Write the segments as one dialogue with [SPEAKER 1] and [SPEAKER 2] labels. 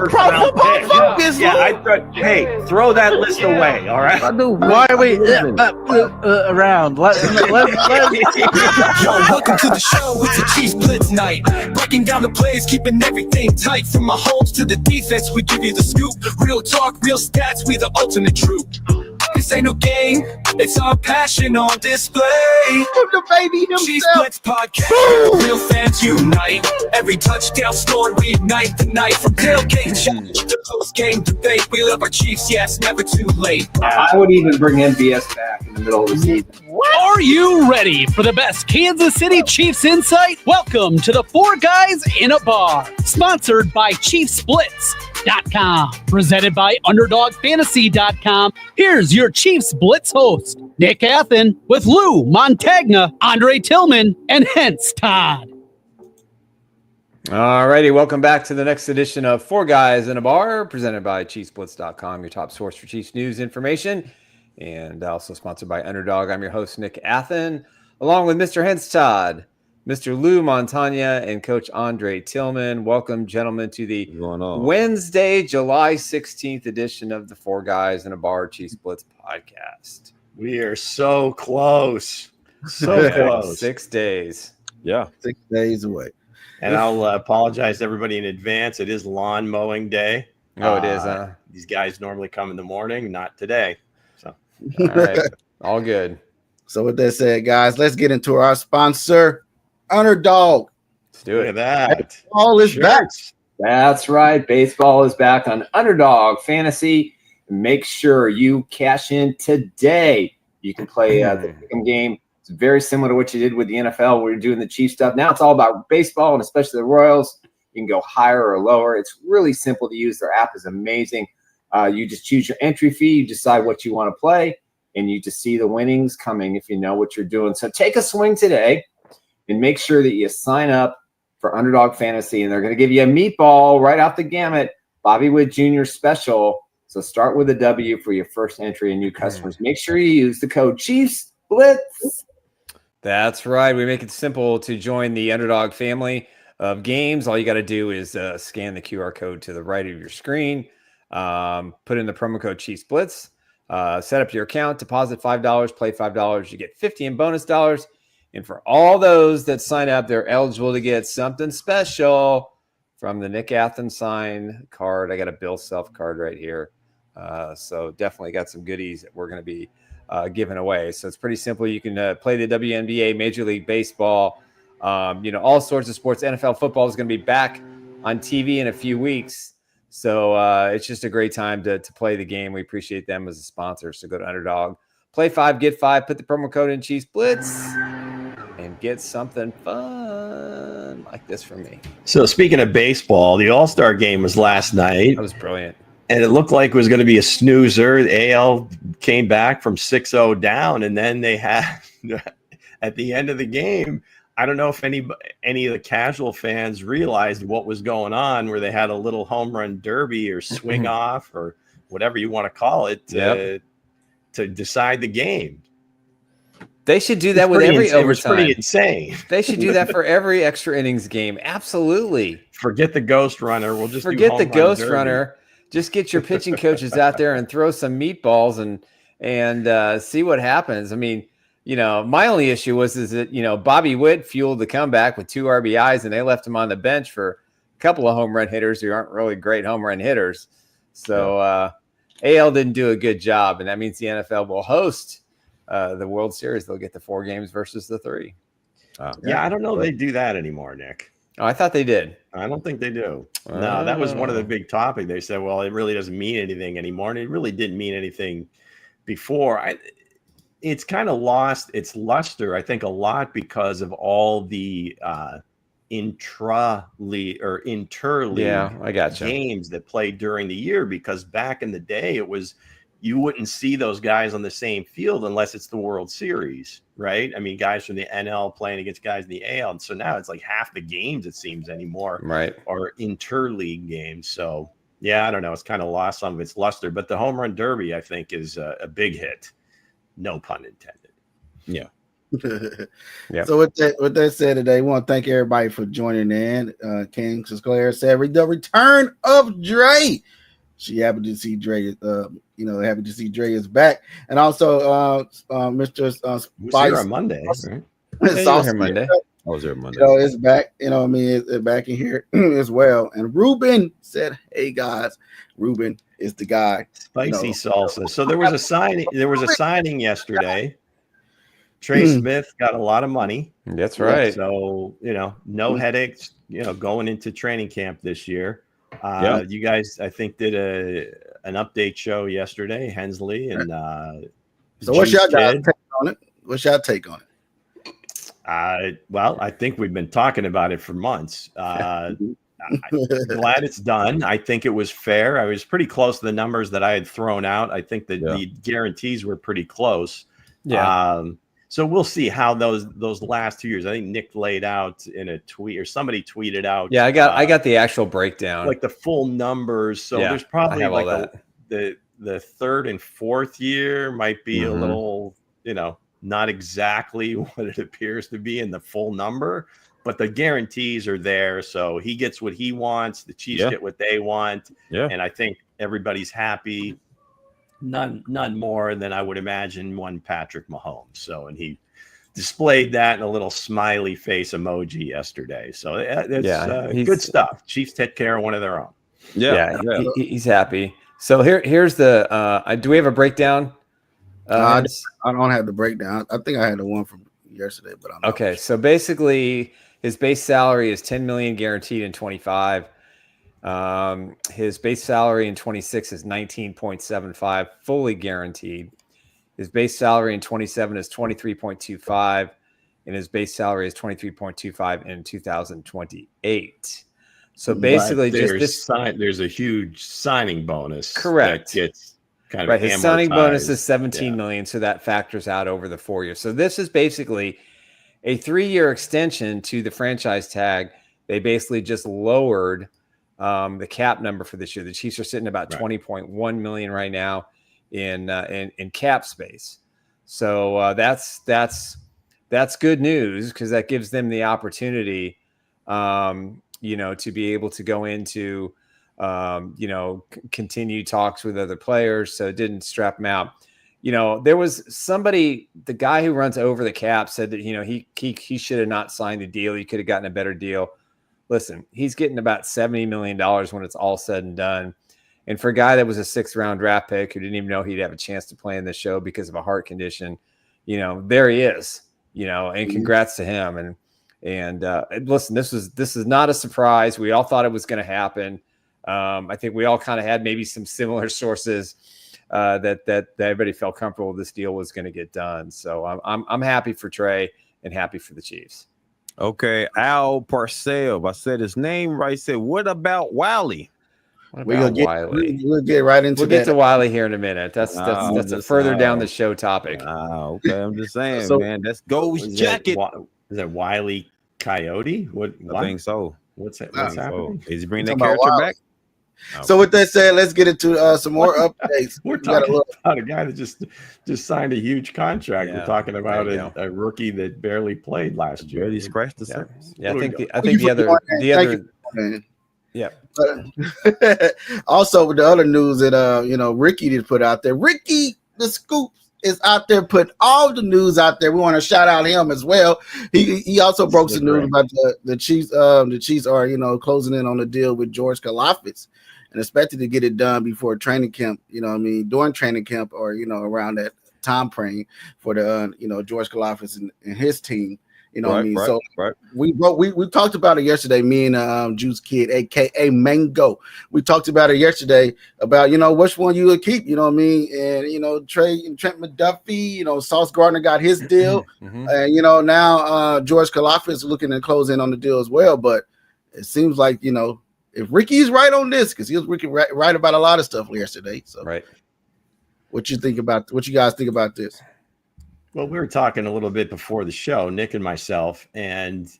[SPEAKER 1] first round pick. Hey, throw that list away, all right?
[SPEAKER 2] Why are we around?
[SPEAKER 3] Yo, welcome to the show. It's a Chiefs Blitz night. Breaking down the plays, keeping everything tight. From my homes to the defense, we give you the scoop. Real talk, real stats, we the ultimate troop. This ain't no game, it's our passion on display.
[SPEAKER 4] The baby himself.
[SPEAKER 3] Chiefs Blitz podcast, real fans unite. Every touchdown scored, we ignite the night. From tailgate challenge to post-game debate, we love our Chiefs, yes, never too late.
[SPEAKER 5] I would even bring MVS back in the middle of the season.
[SPEAKER 6] Are you ready for the best Kansas City Chiefs insight? Welcome to the Four Guys in a Bar, sponsored by ChiefsBlitz.com, presented by UnderdogFantasy.com. Here's your Chiefs Blitz host, Nick Athan, with Lou Montagna, Andre Tillman, and Hense Todd.
[SPEAKER 7] All righty, welcome back to the next edition of Four Guys in a Bar, presented by ChiefsBlitz.com, your top source for Chiefs news information, and also sponsored by Underdog. I'm your host, Nick Athan, along with Mr. Hense Todd, Mr. Lou Montagna, and Coach Andre Tillman. Welcome, gentlemen, to the Wednesday, July 16th edition of the Four Guys in a Bar Chiefs Blitz podcast.
[SPEAKER 1] We are so close. So close.
[SPEAKER 7] 6 days.
[SPEAKER 2] Yeah.
[SPEAKER 4] 6 days away.
[SPEAKER 1] And I'll apologize to everybody in advance. It is lawn mowing day.
[SPEAKER 7] Oh, it is,
[SPEAKER 1] These guys normally come in the morning, not today. So,
[SPEAKER 7] all right. All good.
[SPEAKER 4] So with that said, guys, let's get into our sponsor, Underdog.
[SPEAKER 7] Let's do it.
[SPEAKER 1] Look at that.
[SPEAKER 4] All is back.
[SPEAKER 5] That's right. Baseball is back on Underdog Fantasy. Make sure you cash in today. You can play the pick'em game. It's very similar to what you did with the NFL where you're doing the Chiefs stuff. Now it's all about baseball, and especially the Royals. You can go higher or lower. It's really simple to use. Their app is amazing. You just choose your entry fee. You decide what you want to play, and you just see the winnings coming if you know what you're doing. So take a swing today and make sure that you sign up for Underdog Fantasy, and they're going to give you a meatball right off the gamut, Bobby Wood Jr. special. So start with a W for your first entry and new customers. Make sure you use the code Chiefs Blitz.
[SPEAKER 7] That's right. We make it simple to join the Underdog family of games. All you got to do is scan the QR code to the right of your screen, put in the promo code Chiefs Blitz, set up your account, deposit $5, play $5. You get 50 in bonus dollars. And for all those that sign up, they're eligible to get something special from the Nick Athan sign card. I got a Bill Self card right here. So definitely got some goodies that we're going to be giving away. So it's pretty simple. You can play the WNBA, Major League Baseball, all sorts of sports. NFL football is going to be back on TV in a few weeks. So it's just a great time to play the game. We appreciate them as a sponsor. So go to Underdog, play 5, get 5, put the promo code in Chiefs Blitz, and get something fun like this from me.
[SPEAKER 1] So speaking of baseball, the All-Star game was last night.
[SPEAKER 7] That was brilliant.
[SPEAKER 1] And it looked like it was going to be a snoozer. The AL came back from 6-0 down, and then they had at the end of the game, I don't know if any of the casual fans realized what was going on, where they had a little home run derby or swing off or whatever you want to call it to decide the game.
[SPEAKER 7] They should do that with every overtime. It was
[SPEAKER 1] pretty insane.
[SPEAKER 7] They should do that for every extra innings game. Absolutely.
[SPEAKER 1] Forget the ghost runner. We'll just
[SPEAKER 7] forget the ghost runner. Just get your pitching coaches out there and throw some meatballs and see what happens. I mean, my only issue was that Bobby Witt fueled the comeback with 2 RBIs, and they left him on the bench for a couple of home run hitters who aren't really great home run hitters. So AL didn't do a good job, and that means the NFL will host the World Series. They'll get the 4 games versus the 3.
[SPEAKER 1] I don't know if they do that anymore, Nick.
[SPEAKER 7] Oh, I thought they did.
[SPEAKER 1] I don't think they do. No, that was one of the big topics. They said, well, it really doesn't mean anything anymore. And it really didn't mean anything before. It's kind of lost its luster, I think, a lot because of all the intra-league or inter-league games that played during the year. Because back in the day, it was you wouldn't see those guys on the same field unless it's the World Series, right? I mean, guys from the NL playing against guys in the AL. And so now it's like half the games, it seems, anymore,
[SPEAKER 7] right,
[SPEAKER 1] are interleague games. So, yeah, I don't know. It's kind of lost some of its luster. But the home run derby, I think, is a big hit. No pun intended.
[SPEAKER 2] Yeah.
[SPEAKER 7] Yep.
[SPEAKER 4] So with that said today, we want to thank everybody for joining in. King Sinclair said the return of Dre. She happy to see Dre. Happy to see Dre is back, and also Mr.
[SPEAKER 1] Was
[SPEAKER 4] Spice
[SPEAKER 1] here on Monday, right?
[SPEAKER 7] Yeah, you were here Monday.
[SPEAKER 8] I was there Monday.
[SPEAKER 4] It's back. It's back in here as well. And Ruben said, "Hey guys, Ruben is the guy."
[SPEAKER 1] Spicy salsa. So there was a signing. There was a signing yesterday. Trey Smith got a lot of money.
[SPEAKER 7] That's right.
[SPEAKER 1] So no headaches. Going into training camp this year.
[SPEAKER 8] Yeah.
[SPEAKER 1] You guys, I think, did an update show yesterday, Hensley and.
[SPEAKER 4] So what's your guys' take on it? What's your take on it?
[SPEAKER 1] Well, I think we've been talking about it for months. I'm glad it's done. I think it was fair. I was pretty close to the numbers that I had thrown out. I think that the guarantees were pretty close.
[SPEAKER 7] Yeah.
[SPEAKER 1] So we'll see how those last 2 years. I think Nick laid out in a tweet, or somebody tweeted out.
[SPEAKER 7] Yeah, I got the actual breakdown,
[SPEAKER 1] like the full numbers. So there's probably like the third and fourth year might be a little, not exactly what it appears to be in the full number, but the guarantees are there. So he gets what he wants. The Chiefs get what they want.
[SPEAKER 8] Yeah.
[SPEAKER 1] And I think everybody's happy. None more than I would imagine one Patrick Mahomes. So, and he displayed that in a little smiley face emoji yesterday. So it's good stuff. Chiefs take care of one of their own.
[SPEAKER 7] Yeah. He's happy. So here's the do we have a breakdown?
[SPEAKER 4] I don't have the breakdown. I think I had the one from yesterday, but I'm
[SPEAKER 7] okay. So basically, his base salary is $10 million guaranteed in 25. His base salary in 26 is 19.75, fully guaranteed. His base salary in 27 is 23.25, and his base salary is 23.25 in 2028. So basically,
[SPEAKER 1] there's a huge signing bonus.
[SPEAKER 7] Correct.
[SPEAKER 1] That gets kind of
[SPEAKER 7] right. His signing bonus is 17
[SPEAKER 1] Yeah.
[SPEAKER 7] million, so that factors out over the 4 years. So this is basically a 3-year extension to the franchise tag. They basically just lowered the cap number for this year. The Chiefs are sitting about 20.1 million right now in cap space. So that's good news, because that gives them the opportunity, to be able to go into, continue talks with other players. So it didn't strap them out. There was somebody, the guy who runs over the cap, said that, he should have not signed the deal. He could have gotten a better deal. Listen, he's getting about $70 million when it's all said and done. And for a guy that was a 6th-round draft pick who didn't even know he'd have a chance to play in the show because of a heart condition, there he is, and congrats to him. And listen, this is not a surprise. We all thought it was going to happen. I think we all kind of had maybe some similar sources that everybody felt comfortable this deal was going to get done. So I'm happy for Trey and happy for the Chiefs.
[SPEAKER 8] Okay, Al Parcell, if I said his name right, said, what about Wiley?
[SPEAKER 7] We'll get right into
[SPEAKER 4] We'll
[SPEAKER 7] get to Wiley here in a minute. That's a further down the show topic.
[SPEAKER 8] Okay, I'm just saying, man. That's Ghost Jacket.
[SPEAKER 1] Is that Wiley Coyote? What?
[SPEAKER 8] I think so.
[SPEAKER 1] What's happening?
[SPEAKER 8] Is he bringing that character back?
[SPEAKER 4] So with that said, let's get into some more updates.
[SPEAKER 1] We're talking about a guy that just signed a huge contract. We're talking about a rookie that barely played last year.
[SPEAKER 8] Barely scratched the surface.
[SPEAKER 7] Yeah, I think the other. Yeah.
[SPEAKER 4] Also, with the other news that Ricky did put out there, Ricky the Scoop is out there putting all the news out there. We want to shout out him as well. He also broke some news about the Chiefs. The Chiefs are closing in on a deal with George Karlaftis and expected to get it done before training camp. During training camp or around that time frame for the George Karlaftis and his team. So we talked about it yesterday. Me and Juice Kid, aka Mango, we talked about it yesterday about which one you would keep. And Trey and Trent McDuffie. Sauce Gardner got his deal, and now George Karlaftis is looking to close in on the deal as well. But it seems like if Ricky's right on this, because he was right about a lot of stuff yesterday. So what you guys think about this?
[SPEAKER 1] Well, we were talking a little bit before the show, Nick and myself, and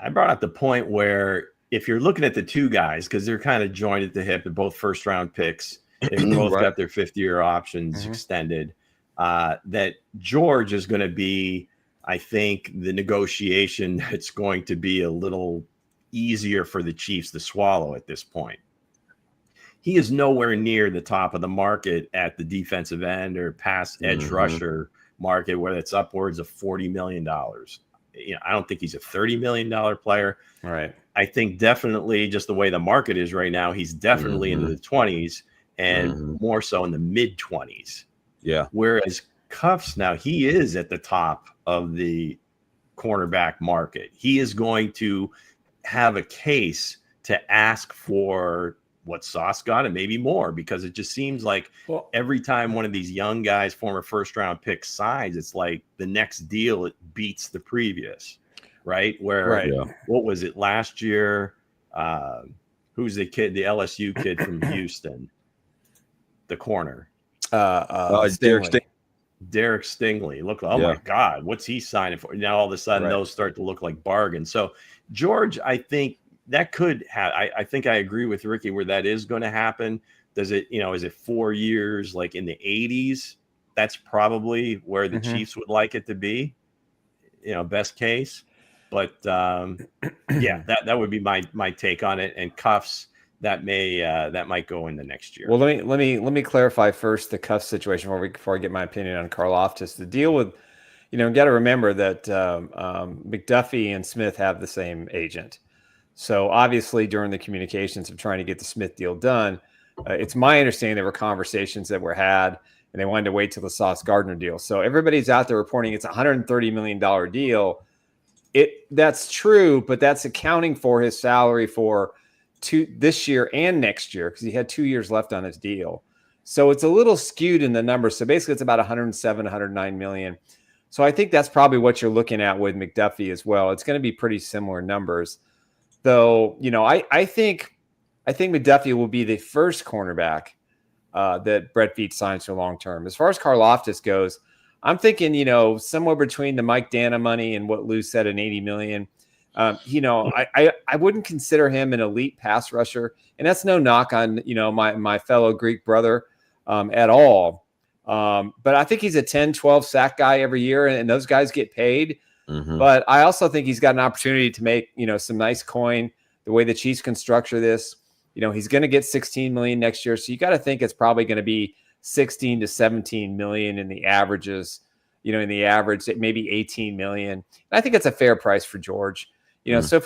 [SPEAKER 1] I brought up the point where if you're looking at the two guys, because they're kind of joined at the hip, they're both first-round picks, they both got their 5th-year options extended, that George is going to be I think the negotiation, it's going to be a little easier for the Chiefs to swallow at this point. He is nowhere near the top of the market at the defensive end or pass edge rusher market, where it's upwards of $40 million. I don't think he's a $30 million player.
[SPEAKER 7] Right.
[SPEAKER 1] I think definitely just the way the market is right now, he's definitely into the 20s and more so in the mid 20s.
[SPEAKER 8] Yeah.
[SPEAKER 1] Whereas Cuffs now, he is at the top of the cornerback market. He is going to have a case to ask for what Sauce got and maybe more, because it just seems like every time one of these young guys, former first round picks, signs, it's like the next deal, it beats the previous, right? Where what was it last year? Who's the kid, the LSU kid from Houston, the corner? Derek Stingley. Look, my God, what's he signing for? Now all of a sudden those start to look like bargains. So George, I think that could have, I think I agree with Ricky where that is going to happen. Does it, is it 4 years like in the 80s? That's probably where the Chiefs would like it to be, best case. But that would be my take on it. And Cuffs, that might go in the next year.
[SPEAKER 7] Well, let me clarify first the Cuffs situation before I get my opinion on Karlaftis. The deal with, got to remember that McDuffie and Smith have the same agent. So obviously during the communications of trying to get the Smith deal done, it's my understanding there were conversations that were had and they wanted to wait till the Sauce Gardner deal. So everybody's out there reporting it's a $130 million deal. That's true, but that's accounting for his salary for this year and next year, because he had 2 years left on his deal. So it's a little skewed in the numbers. So basically it's about 107, 109 million. So I think that's probably what you're looking at with McDuffie as well. It's going to be pretty similar numbers. Though, I think McDuffie will be the first cornerback that Brett Veach signs for long term. As far as Karlaftis goes, I'm thinking, somewhere between the Mike Dana money and what Lou said, an $80 million. I wouldn't consider him an elite pass rusher, and that's no knock on my fellow Greek brother at all. But I think he's a 10, 12 sack guy every year, and those guys get paid. But I also think he's got an opportunity to make, some nice coin the way the Chiefs can structure this. He's going to get 16 million next year. So you got to think it's probably going to be 16 to 17 million in the averages, in the average, maybe 18 million. And I think it's a fair price for George, so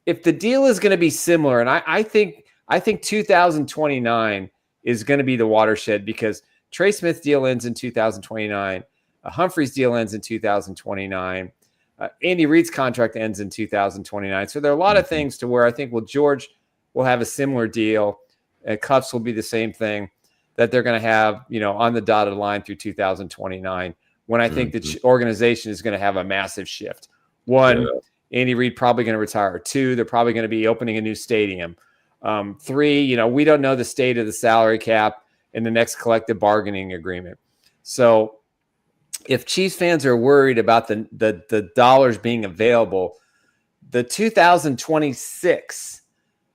[SPEAKER 7] if the deal is going to be similar, and I think 2029 is going to be the watershed, because Trey Smith's deal ends in 2029. Humphrey's deal ends in 2029. Andy Reid's contract ends in 2029. So there are a lot of things to where I think, George will have a similar deal. Cuffs will be the same thing, that they're going to have, on the dotted line through 2029, when I think the organization is going to have a massive shift. One, Andy Reid probably going to retire. Two, they're probably going to be opening a new stadium. Three, we don't know the state of the salary cap in the next collective bargaining agreement. So if Chiefs fans are worried about the dollars being available, the 2026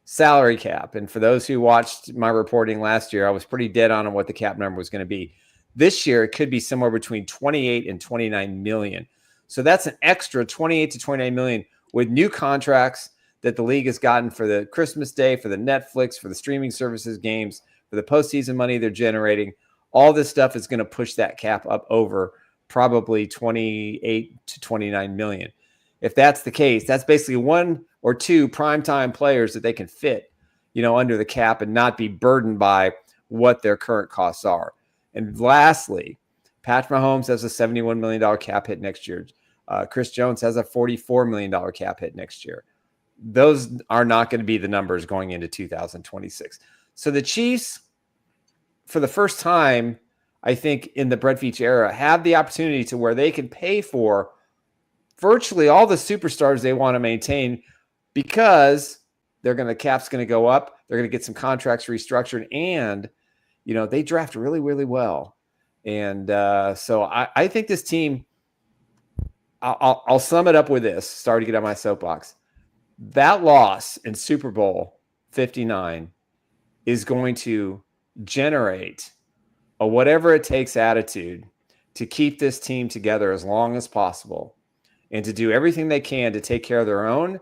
[SPEAKER 7] salary cap, and for those who watched my reporting last year, I was pretty dead on what the cap number was going to be. This year, it could be somewhere between 28 and 29 million. So that's an extra 28 to 29 million with new contracts that the league has gotten for the Christmas Day, for the Netflix, for the streaming services games, for the postseason money they're generating. All this stuff is going to push that cap up over probably 28 to 29 million. If that's the case, that's basically one or two primetime players that they can fit, under the cap and not be burdened by what their current costs are. And lastly, Patrick Mahomes has a $71 million cap hit next year. Chris Jones has a $44 million cap hit next year. Those are not going to be the numbers going into 2026. So the Chiefs, for the first time, I think in the Brett Veach era, have the opportunity to where they can pay for virtually all the superstars they want to maintain, because the cap's going to go up. They're going to get some contracts restructured, and they draft really, really well. And so I think this team, I'll sum it up with this. Sorry to get on my soapbox. That loss in Super Bowl 59 is going to generate a whatever it takes attitude to keep this team together as long as possible and to do everything they can to take care of their own,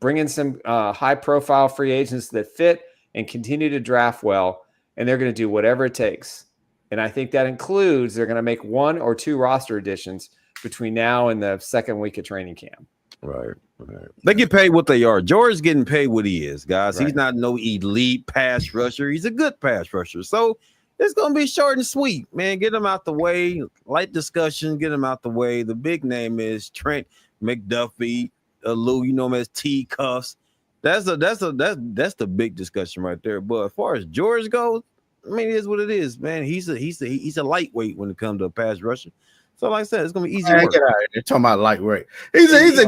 [SPEAKER 7] bring in some high-profile free agents that fit, and continue to draft well. And they're going to do whatever it takes. And I think that includes they're going to make 1 or 2 roster additions between now and the second week of training camp.
[SPEAKER 8] Right. They get paid what they are. George's getting paid what he is, guys.
[SPEAKER 7] Right.
[SPEAKER 8] He's not no elite pass rusher. He's a good pass rusher. So it's going to be short and sweet, man. Get him out the way. Light discussion. Get him out the way. The big name is Trent McDuffie. Lou, you know him as T Cuffs. That's the big discussion right there. But as far as George goes, I mean, it is what it is, man. He's a lightweight when it comes to a pass rusher. So, like I said, it's gonna be easy work.
[SPEAKER 4] Get out of here. Talking about lightweight. He's a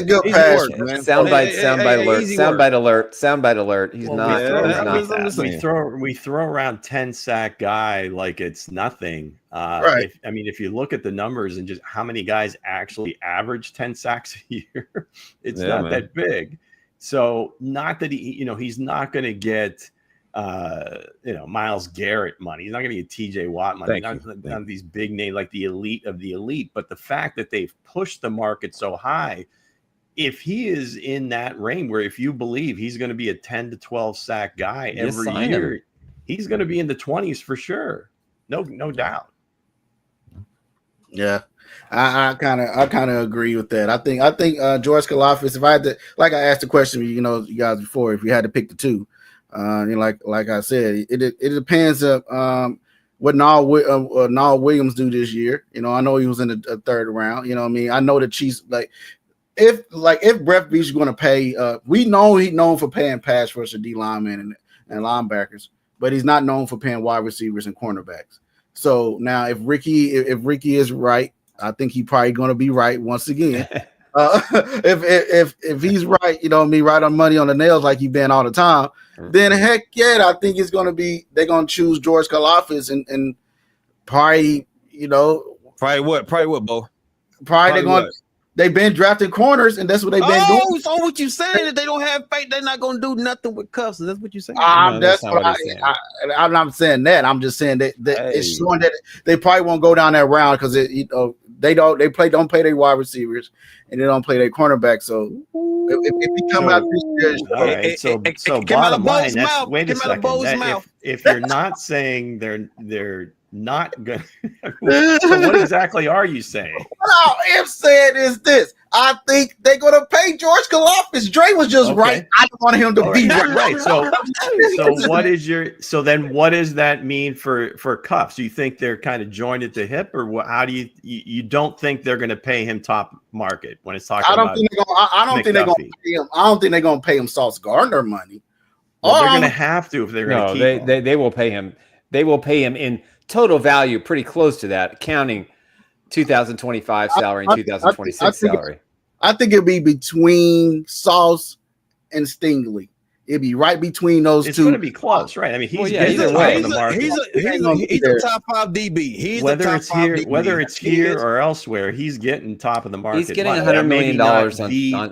[SPEAKER 4] good pass
[SPEAKER 7] rusher. Soundbite alert. He's not.
[SPEAKER 1] We throw around 10-sack guy like it's nothing.
[SPEAKER 4] Right.
[SPEAKER 1] If you look at the numbers and just how many guys actually average 10 sacks a year, it's not that big. So, not that he's not going to get. Myles Garrett money. He's not going to get TJ Watt money. None of these big names like the elite of the elite. But the fact that they've pushed the market so high, if he is in that range where if you believe he's going to be a 10 to 12 sack guy every year, he's going to be in the 20s for sure. No doubt.
[SPEAKER 4] Yeah. I kind of agree with that. I think George Kalafis, if I had to, like I asked the question, you guys before, if you had to pick the two, like I said, it depends what Nall Williams do this year. I know he was in the third round. I know the Chiefs if Brett Veach is going to pay. We know he's known for paying pass rusher, D linemen, and linebackers, but he's not known for paying wide receivers and cornerbacks. So now, if Ricky is right, I think he's probably going to be right once again. If he's right, right on money on the nails like he's been all the time, then heck yeah, I think it's gonna be they're gonna choose George Kalafis and probably
[SPEAKER 8] what, Bo?
[SPEAKER 4] Probably they've been drafting corners and that's what they've been doing.
[SPEAKER 8] So what you saying that they don't have faith, they're not gonna do nothing with Cuffs? That's what you're saying?
[SPEAKER 4] That's what I'm not saying that. I'm just saying that it's showing that they probably won't go down that round because they don't play their wide receivers and they don't play their cornerback. So if you come out this year,
[SPEAKER 1] so bottom line, wait a second. If you're not saying they're not good, so what exactly are you saying?
[SPEAKER 4] What I am saying is this: I think they're gonna pay George Kalafis. Dre was just right. I don't want him to be right.
[SPEAKER 1] So what does that mean for Cuffs? Do you think they're kind of joined at the hip, or how do you don't think they're going to pay him top market when it's talking about?
[SPEAKER 4] I don't think they're going to pay him. I don't think they're going to pay him Sauce Gardner money.
[SPEAKER 1] Well, they're going to have to if they're going to keep him.
[SPEAKER 7] They will pay him. They will pay him in total value, pretty close to that, counting 2025 salary and 2026 salary.
[SPEAKER 4] I think it'd be between Sauce and Stingley. It'd be right between those two.
[SPEAKER 1] It's going to be close, right? I mean, he's
[SPEAKER 8] a top 5 DB.
[SPEAKER 1] Whether it's here or elsewhere, he's getting top of the market.
[SPEAKER 7] He's getting $100 million on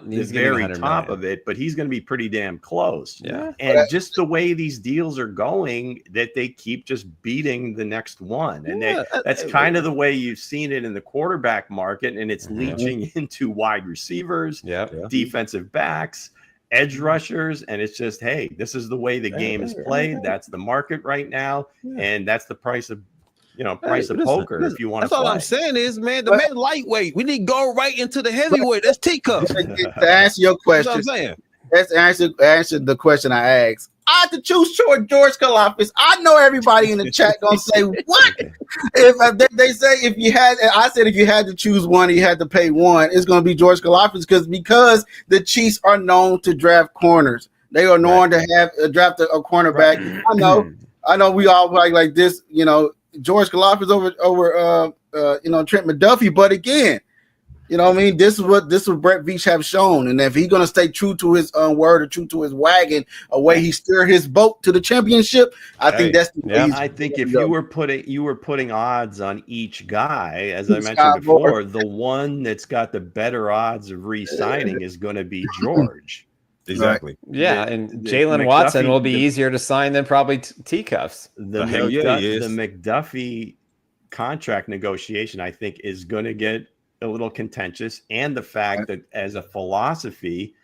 [SPEAKER 1] the very top of it, but he's going to be pretty damn close.
[SPEAKER 7] Yeah,
[SPEAKER 1] and just the way these deals are going, that they keep just beating the next one, and that's kind of the way you've seen it in the quarterback market, and it's leaching into wide receivers, defensive backs, edge rushers, and it's just, hey, this is the way the game is played. That's the market right now, and that's the price of poker. If you want to,
[SPEAKER 8] that's all I'm saying is, man, the man lightweight. We need to go right into the heavyweight. That's teacup.
[SPEAKER 4] To answer your question,
[SPEAKER 8] that's what I'm saying.
[SPEAKER 4] Let's answer the question I asked. I had to choose George Kalafis. I know everybody in the chat gonna say what if they say if you had to choose one, you had to pay one. It's gonna be George Kalafis because the Chiefs are known to draft corners. They are known to have draft a cornerback. Right. I know. We all like this. George Kalafis over Trent McDuffie, but again. This is what Brett Veach have shown, and if he's gonna stay true to his word or true to his wagon, a way he steer his boat to the championship, I think that's the way.
[SPEAKER 1] I think if you were putting odds on each guy, as I mentioned before, the one that's got the better odds of re-signing is going to be George.
[SPEAKER 8] Exactly.
[SPEAKER 7] Yeah, and Jalen Watson will be easier to sign than probably T-Cuffs.
[SPEAKER 1] The McDuffie contract negotiation, I think, is going to get a little contentious. And the fact that as a philosophy,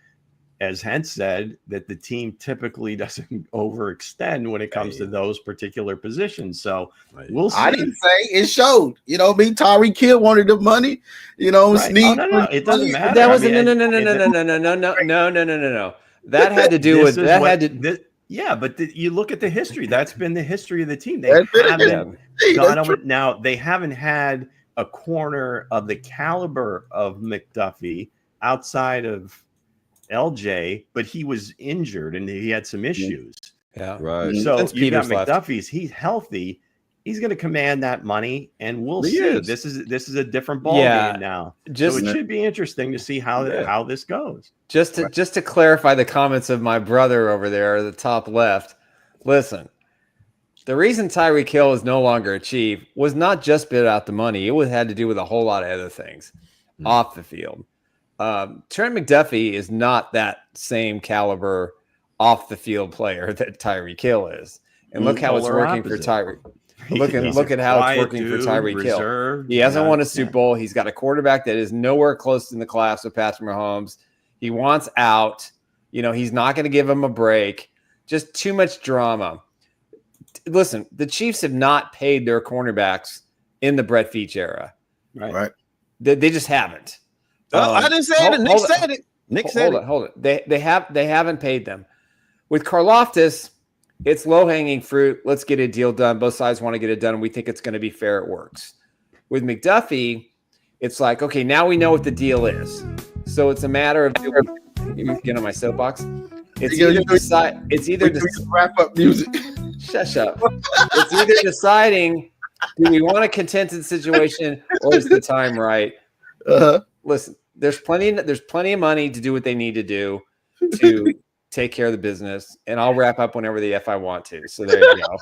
[SPEAKER 1] as Hense said, that the team typically doesn't overextend when it comes to those particular positions. So we'll see.
[SPEAKER 4] I didn't say it showed. You know, Tyreek Hill wanted the money. You know, Snead.
[SPEAKER 1] Oh, no, it doesn't matter.
[SPEAKER 7] That was no. That had to do with that.
[SPEAKER 1] Yeah, but you look at the history. That's been the history of the team. They haven't gone over. Now they haven't had a corner of the caliber of McDuffie outside of LJ, but he was injured and he had some issues.
[SPEAKER 7] Yeah,
[SPEAKER 8] right.
[SPEAKER 1] So
[SPEAKER 7] Since
[SPEAKER 1] you got
[SPEAKER 7] Peters left.
[SPEAKER 1] McDuffie's. He's healthy. He's going to command that money, and we'll see. This is a different ball game now. So it should be interesting to see how this goes.
[SPEAKER 7] Just to clarify the comments of my brother over there at the top left. Listen, the reason Tyreek Hill is no longer a Chief was not just bid out the money. It had to do with a whole lot of other things off the field. Trent McDuffie is not that same caliber off the field player that Tyreek Hill is. And look how it's working for Tyreek. Look at how it's working for Tyreek Hill. He hasn't won a Super Bowl. He's got a quarterback that is nowhere close in the class with Patrick Mahomes. He wants out. You know, he's not going to give him a break. Just too much drama. Listen, the Chiefs have not paid their cornerbacks in the Brett Veach era.
[SPEAKER 4] Right.
[SPEAKER 7] They just haven't.
[SPEAKER 8] I didn't say it. Nick said it. Nick said it.
[SPEAKER 7] Hold it. They haven't paid them. With Karlaftis, it's low-hanging fruit. Let's get a deal done. Both sides want to get it done, and we think it's going to be fair. It works. With McDuffie, it's like, okay, now we know what the deal is. So it's a matter of get on my soapbox. It's either
[SPEAKER 4] wrap up music.
[SPEAKER 7] Shush up. It's either deciding, do we want a contented situation or is the time right? Listen, there's plenty of money to do what they need to do to take care of the business, and I'll wrap up whenever the F I want to. So there you go.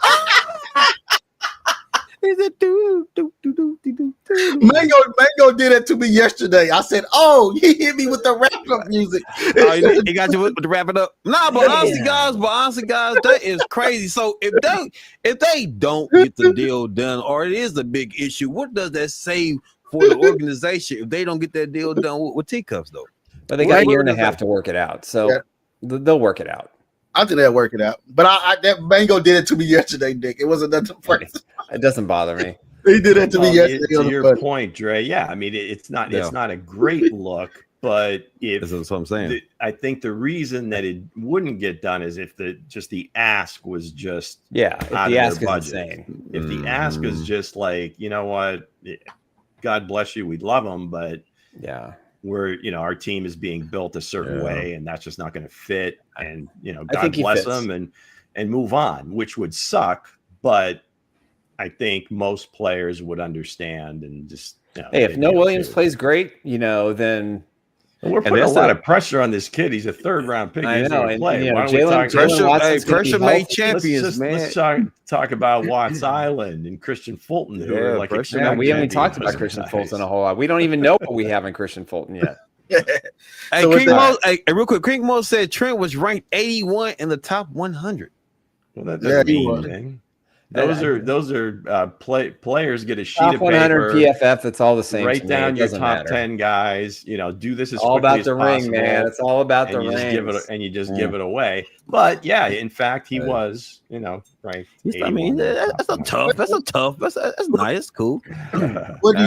[SPEAKER 4] Mango did it to me yesterday. I said, "Oh, he hit me with the wrap up music."
[SPEAKER 8] He got you with the wrap it up. Nah, but honestly, guys, that is crazy. So if they don't get the deal done, or it is a big issue, what does that say for the organization if they don't get that deal done with teacups though?
[SPEAKER 7] But they got a year and a half to work it out, so they'll work it out.
[SPEAKER 4] I think they'll work it out. But that Mango did it to me yesterday, Nick. It wasn't nothing first.
[SPEAKER 7] It doesn't bother me.
[SPEAKER 4] He did it to me yesterday.
[SPEAKER 1] To your point, Dre. Yeah, I mean, it's not a great look, but
[SPEAKER 8] that's what I'm saying.
[SPEAKER 1] I think the reason that it wouldn't get done is if the ask was just
[SPEAKER 7] if the ask is insane.
[SPEAKER 1] If the ask is just like, you know what, God bless you, we'd love them, but our team is being built a certain way, and that's just not going to fit. And God bless them and move on, which would suck, but I think most players would understand and just.
[SPEAKER 7] Hey, if Noah Williams plays great, then.
[SPEAKER 1] And we're putting a lot of pressure on this kid. He's a third-round pick.
[SPEAKER 7] I know. And,
[SPEAKER 1] play. Why
[SPEAKER 7] Jalen
[SPEAKER 8] pressure made champions, man.
[SPEAKER 1] Let's talk about Watts Island and Christian Fulton.
[SPEAKER 7] We haven't even talked about Christian Fulton a whole lot. We don't even know what we have in Christian Fulton yet.
[SPEAKER 8] Real quick, Craig Mo said Trent was ranked 81 in the top 100.
[SPEAKER 1] Well, that doesn't mean anything. Those are players get a sheet
[SPEAKER 7] top
[SPEAKER 1] of
[SPEAKER 7] 100
[SPEAKER 1] paper.
[SPEAKER 7] PFF. It's all the same.
[SPEAKER 1] Write down your top 10 guys. Do this as
[SPEAKER 7] all
[SPEAKER 1] quickly
[SPEAKER 7] about the
[SPEAKER 1] as possible,
[SPEAKER 7] ring, man. It's all about the ring.
[SPEAKER 1] You just give it away. But in fact, he was, right.
[SPEAKER 8] I mean, that's nice, cool.
[SPEAKER 4] What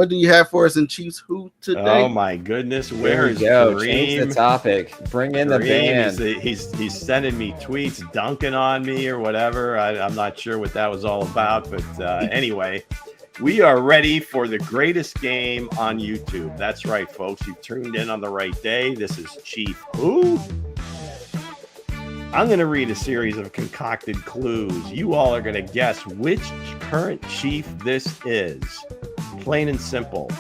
[SPEAKER 4] do you have for us in Chiefs Who today?
[SPEAKER 1] Oh my goodness, where is
[SPEAKER 7] Kareem?
[SPEAKER 1] Change
[SPEAKER 7] the topic. Bring in the band.
[SPEAKER 1] He's sending me tweets, dunking on me or whatever. I'm not sure what that was all about, but anyway, we are ready for the greatest game on YouTube. That's right, folks. You tuned in on the right day. This is Chief Who. I'm going to read a series of concocted clues. You all are going to guess which current Chief this is. Plain and simple.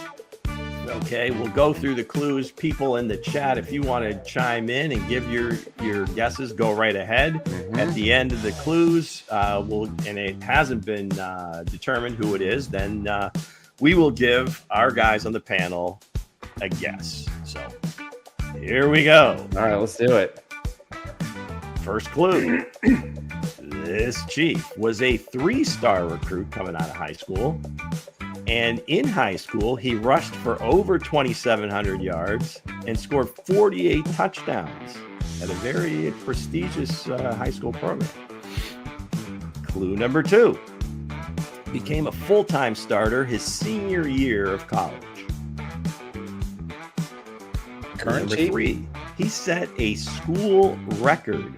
[SPEAKER 1] Okay, we'll go through the clues. People in the chat, if you want to chime in and give your guesses, go right ahead. At the end of the clues, and it hasn't been determined who it is, then we will give our guys on the panel a guess. So here we go.
[SPEAKER 7] All right, let's do it.
[SPEAKER 1] First clue. This Chief was a 3-star recruit coming out of high school. And in high school, he rushed for over 2,700 yards and scored 48 touchdowns at a very prestigious high school program. Clue number 2. Became a full-time starter his senior year of college.
[SPEAKER 7] Current
[SPEAKER 1] Number
[SPEAKER 7] Chief?
[SPEAKER 1] 3. He set a school record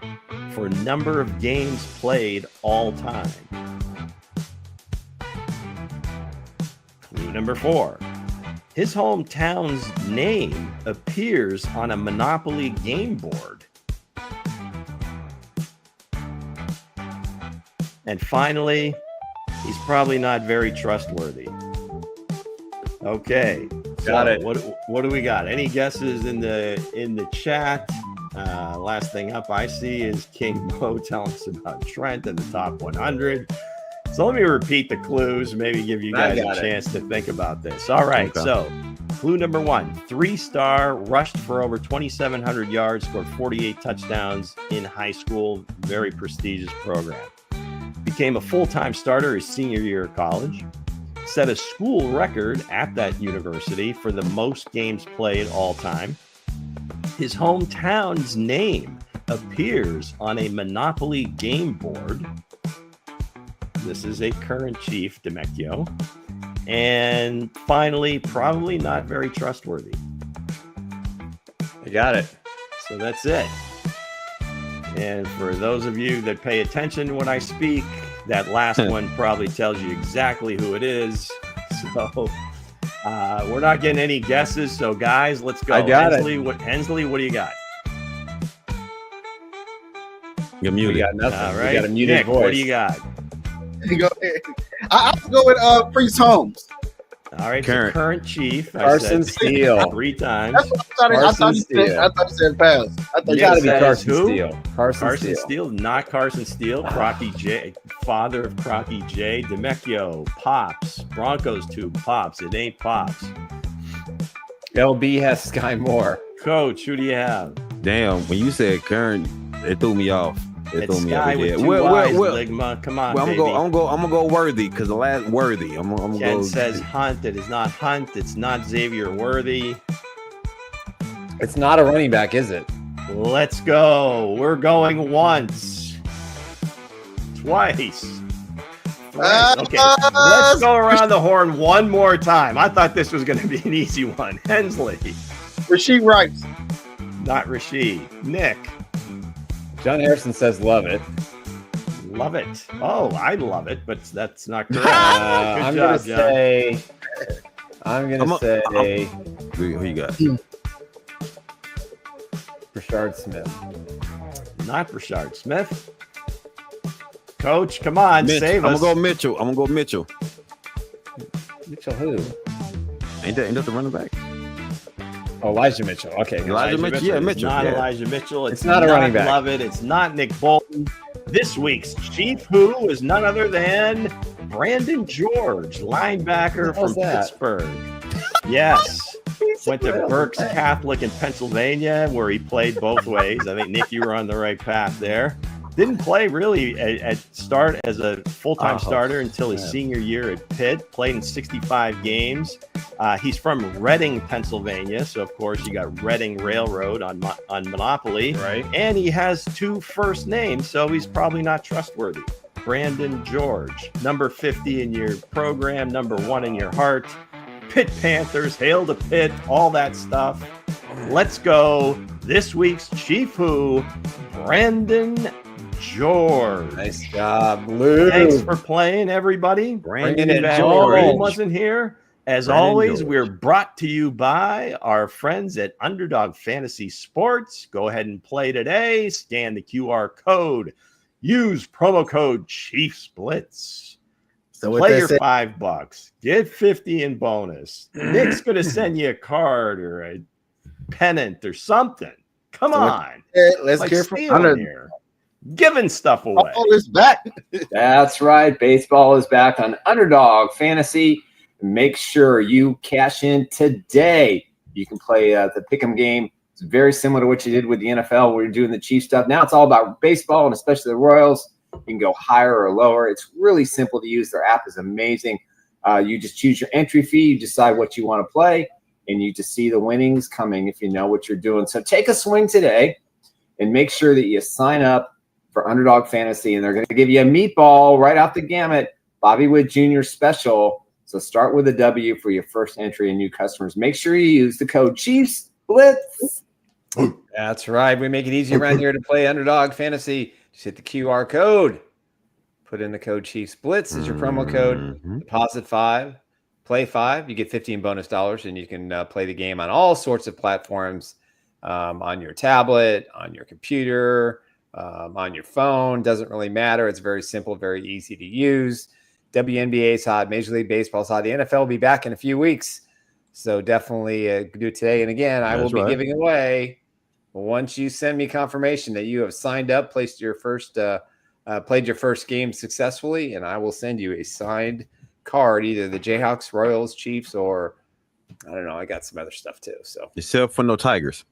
[SPEAKER 1] for number of games played all time. Clue number 4. His hometown's name appears on a Monopoly game board. And finally, he's probably not very trustworthy. Okay.
[SPEAKER 7] Got it.
[SPEAKER 1] What do we got? Any guesses in the chat? Last thing up I see is King Mo telling us about Trent in the top 100. So let me repeat the clues, maybe give you guys a chance to think about this. All right, so clue number 1, 3-star, rushed for over 2,700 yards, scored 48 touchdowns in high school, very prestigious program. Became a full-time starter his senior year of college. Set a school record at that university for the most games played all time. His hometown's name appears on a Monopoly game board. This is a current Chief, Demecchio. And finally, probably not very trustworthy.
[SPEAKER 7] You got it.
[SPEAKER 1] So that's it. And for those of you that pay attention when I speak, that last one probably tells you exactly who it is. So we're not getting any guesses. So guys, let's go.
[SPEAKER 7] I got
[SPEAKER 1] Hensley, what do you got?
[SPEAKER 8] You're muted.
[SPEAKER 7] We got nothing.
[SPEAKER 1] All right.
[SPEAKER 7] We got a muted
[SPEAKER 1] Nick,
[SPEAKER 7] voice.
[SPEAKER 1] what do you got?
[SPEAKER 4] Go ahead. I'll go with Priest Holmes.
[SPEAKER 1] All right,
[SPEAKER 8] Current.
[SPEAKER 1] so current Chief.
[SPEAKER 7] Carson Steele.
[SPEAKER 1] 3 times.
[SPEAKER 4] That's what I thought he said. I thought he said pass. I thought
[SPEAKER 7] You
[SPEAKER 4] he
[SPEAKER 7] got to
[SPEAKER 4] said
[SPEAKER 7] be
[SPEAKER 1] says
[SPEAKER 7] Carson
[SPEAKER 1] who?
[SPEAKER 7] Steele.
[SPEAKER 1] Carson Steele, not Carson Steele. Crocky J, father of Crocky J. Demecchio, Pops. Broncos tube, Pops. It ain't Pops.
[SPEAKER 7] LB has Sky Moore.
[SPEAKER 1] Coach, who do you have?
[SPEAKER 8] Damn, when you said current, it threw me off. It
[SPEAKER 1] It's
[SPEAKER 8] threw me
[SPEAKER 1] Sky
[SPEAKER 8] off.
[SPEAKER 1] with
[SPEAKER 8] Yeah.
[SPEAKER 1] two Ligma. Come on,
[SPEAKER 8] I'm
[SPEAKER 1] baby.
[SPEAKER 8] gonna go worthy because the last worthy. I'm gonna
[SPEAKER 1] Ken
[SPEAKER 8] go.
[SPEAKER 1] says Hunt. It is not Hunt. It's not Xavier Worthy.
[SPEAKER 7] It's not a running back, is it?
[SPEAKER 1] Let's go. We're going once. Twice. Okay, let's go around the horn one more time. I thought this was going to be an easy one. Hensley.
[SPEAKER 4] Rasheed Rice.
[SPEAKER 1] Not Rasheed. Nick.
[SPEAKER 7] John Harrison says love it.
[SPEAKER 1] Love it. Oh, I love it, but that's not correct.
[SPEAKER 7] I'm
[SPEAKER 1] Good
[SPEAKER 7] gonna
[SPEAKER 1] job, John.
[SPEAKER 7] say. I'm gonna say
[SPEAKER 8] Who you got?
[SPEAKER 7] Rashard Smith.
[SPEAKER 1] Not Rashard Smith. Coach, come on, save
[SPEAKER 8] I'm
[SPEAKER 1] us.
[SPEAKER 8] gonna go Mitchell. I'm gonna go Mitchell.
[SPEAKER 7] Mitchell who?
[SPEAKER 8] Ain't that the running back?
[SPEAKER 7] Oh, Elijah Mitchell. Okay.
[SPEAKER 8] Elijah Mitchell. Yeah,
[SPEAKER 1] It's
[SPEAKER 8] Mitchell.
[SPEAKER 1] not
[SPEAKER 8] Yeah.
[SPEAKER 1] Elijah Mitchell.
[SPEAKER 7] It's not a running back.
[SPEAKER 1] Love it. It's not Nick Bolton. This week's Chief Who is none other than Brandon George, linebacker from Pittsburgh. Yes. Went to Berks Catholic in Pennsylvania, where he played both ways. I think, Nick, you were on the right path there. Didn't play really at start as a full-time starter until his senior year at Pitt. Played in 65 games. He's from Reading, Pennsylvania, so of course you got Reading Railroad on Monopoly,
[SPEAKER 7] Right.
[SPEAKER 1] And he has 2 first names, so he's probably not trustworthy. Brandon George, number 50 in your program, number 1 in your heart. Pitt Panthers, hail to Pitt, all that stuff. Let's go. This week's Chief Who, Brandon George.
[SPEAKER 7] Nice job, Lou.
[SPEAKER 1] Thanks for playing, everybody.
[SPEAKER 8] Brandon
[SPEAKER 1] Too bad
[SPEAKER 8] George.
[SPEAKER 1] Cole wasn't here. As
[SPEAKER 8] Brandon
[SPEAKER 1] always,
[SPEAKER 8] George.
[SPEAKER 1] we're brought to you by our friends at Underdog Fantasy Sports. Go ahead and play today. Scan the QR code. Use promo code Chiefs Blitz.
[SPEAKER 4] So with
[SPEAKER 1] Play
[SPEAKER 4] that
[SPEAKER 1] your
[SPEAKER 4] said,
[SPEAKER 1] $5. Get 50 in bonus. Nick's gonna send you a card or a pennant or something. Come on.
[SPEAKER 4] let's
[SPEAKER 1] Like
[SPEAKER 4] hear from
[SPEAKER 1] stealing
[SPEAKER 4] Under.
[SPEAKER 1] here. Giving stuff away.
[SPEAKER 4] All is back.
[SPEAKER 5] That's right. Baseball is back on Underdog Fantasy. Make sure you cash in today. You can play the pick'em game. It's very similar to what you did with the NFL where you're doing the Chiefs stuff. Now it's all about baseball and especially the Royals. You can go higher or lower. It's really simple to use. Their app is amazing. You just choose your entry fee. You decide what you want to play, and you just see the winnings coming if you know what you're doing. So take a swing today and make sure that you sign up for Underdog Fantasy, and they're going to give you a meatball right out the gamut, Bobby Wood Jr. special. So start with a W for your first entry and new customers. Make sure you use the code Chiefs Blitz.
[SPEAKER 7] That's right. We make it easy around here to play Underdog Fantasy. Just hit the QR code. Put in the code Chiefs Blitz as your promo code. Deposit 5, play 5. You get 15 bonus dollars, and you can play the game on all sorts of platforms, on your tablet, on your computer, on your phone. Doesn't really matter. It's very simple, very easy to use. WNBA is hot. Major League Baseball is hot. The NFL will be back in a few weeks. So definitely do it today. And again, I will be giving away, once you send me confirmation that you have signed up, played your first game successfully, and I will send you a signed card, either the Jayhawks, Royals, Chiefs, or I don't know. I got some other stuff too. So
[SPEAKER 8] except for no Tigers.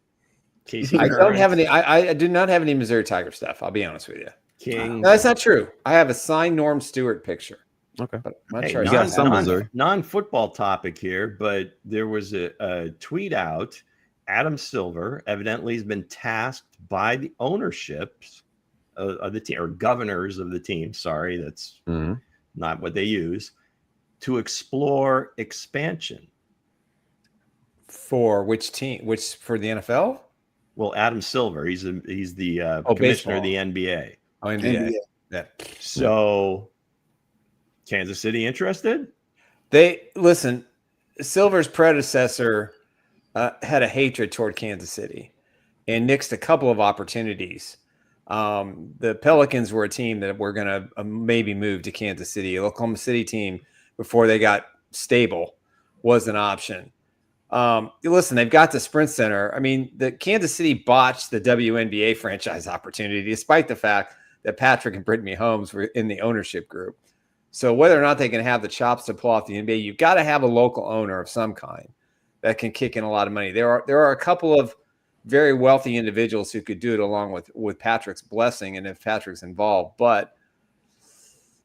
[SPEAKER 7] I don't have any. I do not have any Missouri Tiger stuff. I'll be honest with you.
[SPEAKER 1] King.
[SPEAKER 7] No, that's not true. I have a signed Norm Stewart picture.
[SPEAKER 8] Okay.
[SPEAKER 7] But I'm not
[SPEAKER 1] Hey,
[SPEAKER 7] sure.
[SPEAKER 8] you got some Missouri.
[SPEAKER 1] Non-football topic here, but there was a tweet out. Adam Silver evidently has been tasked by the ownerships of the team, or governors of the team. Sorry, that's not what they use, to explore expansion.
[SPEAKER 7] For which team? Which for the NFL?
[SPEAKER 1] Well, Adam Silver, he's the commissioner
[SPEAKER 7] baseball.
[SPEAKER 1] of the NBA.
[SPEAKER 7] Oh, NBA. Yeah.
[SPEAKER 1] So, Kansas City interested?
[SPEAKER 7] They listen. Silver's predecessor had a hatred toward Kansas City and nixed a couple of opportunities. The Pelicans were a team that were going to maybe move to Kansas City. The Oklahoma City team, before they got stable, was an option. Listen, they've got the Sprint Center. I mean, the Kansas City botched the WNBA franchise opportunity, despite the fact that Patrick and Brittany Holmes were in the ownership group. So whether or not they can have the chops to pull off the NBA, you've got to have a local owner of some kind that can kick in a lot of money. There are a couple of very wealthy individuals who could do it along with Patrick's blessing, and if Patrick's involved. But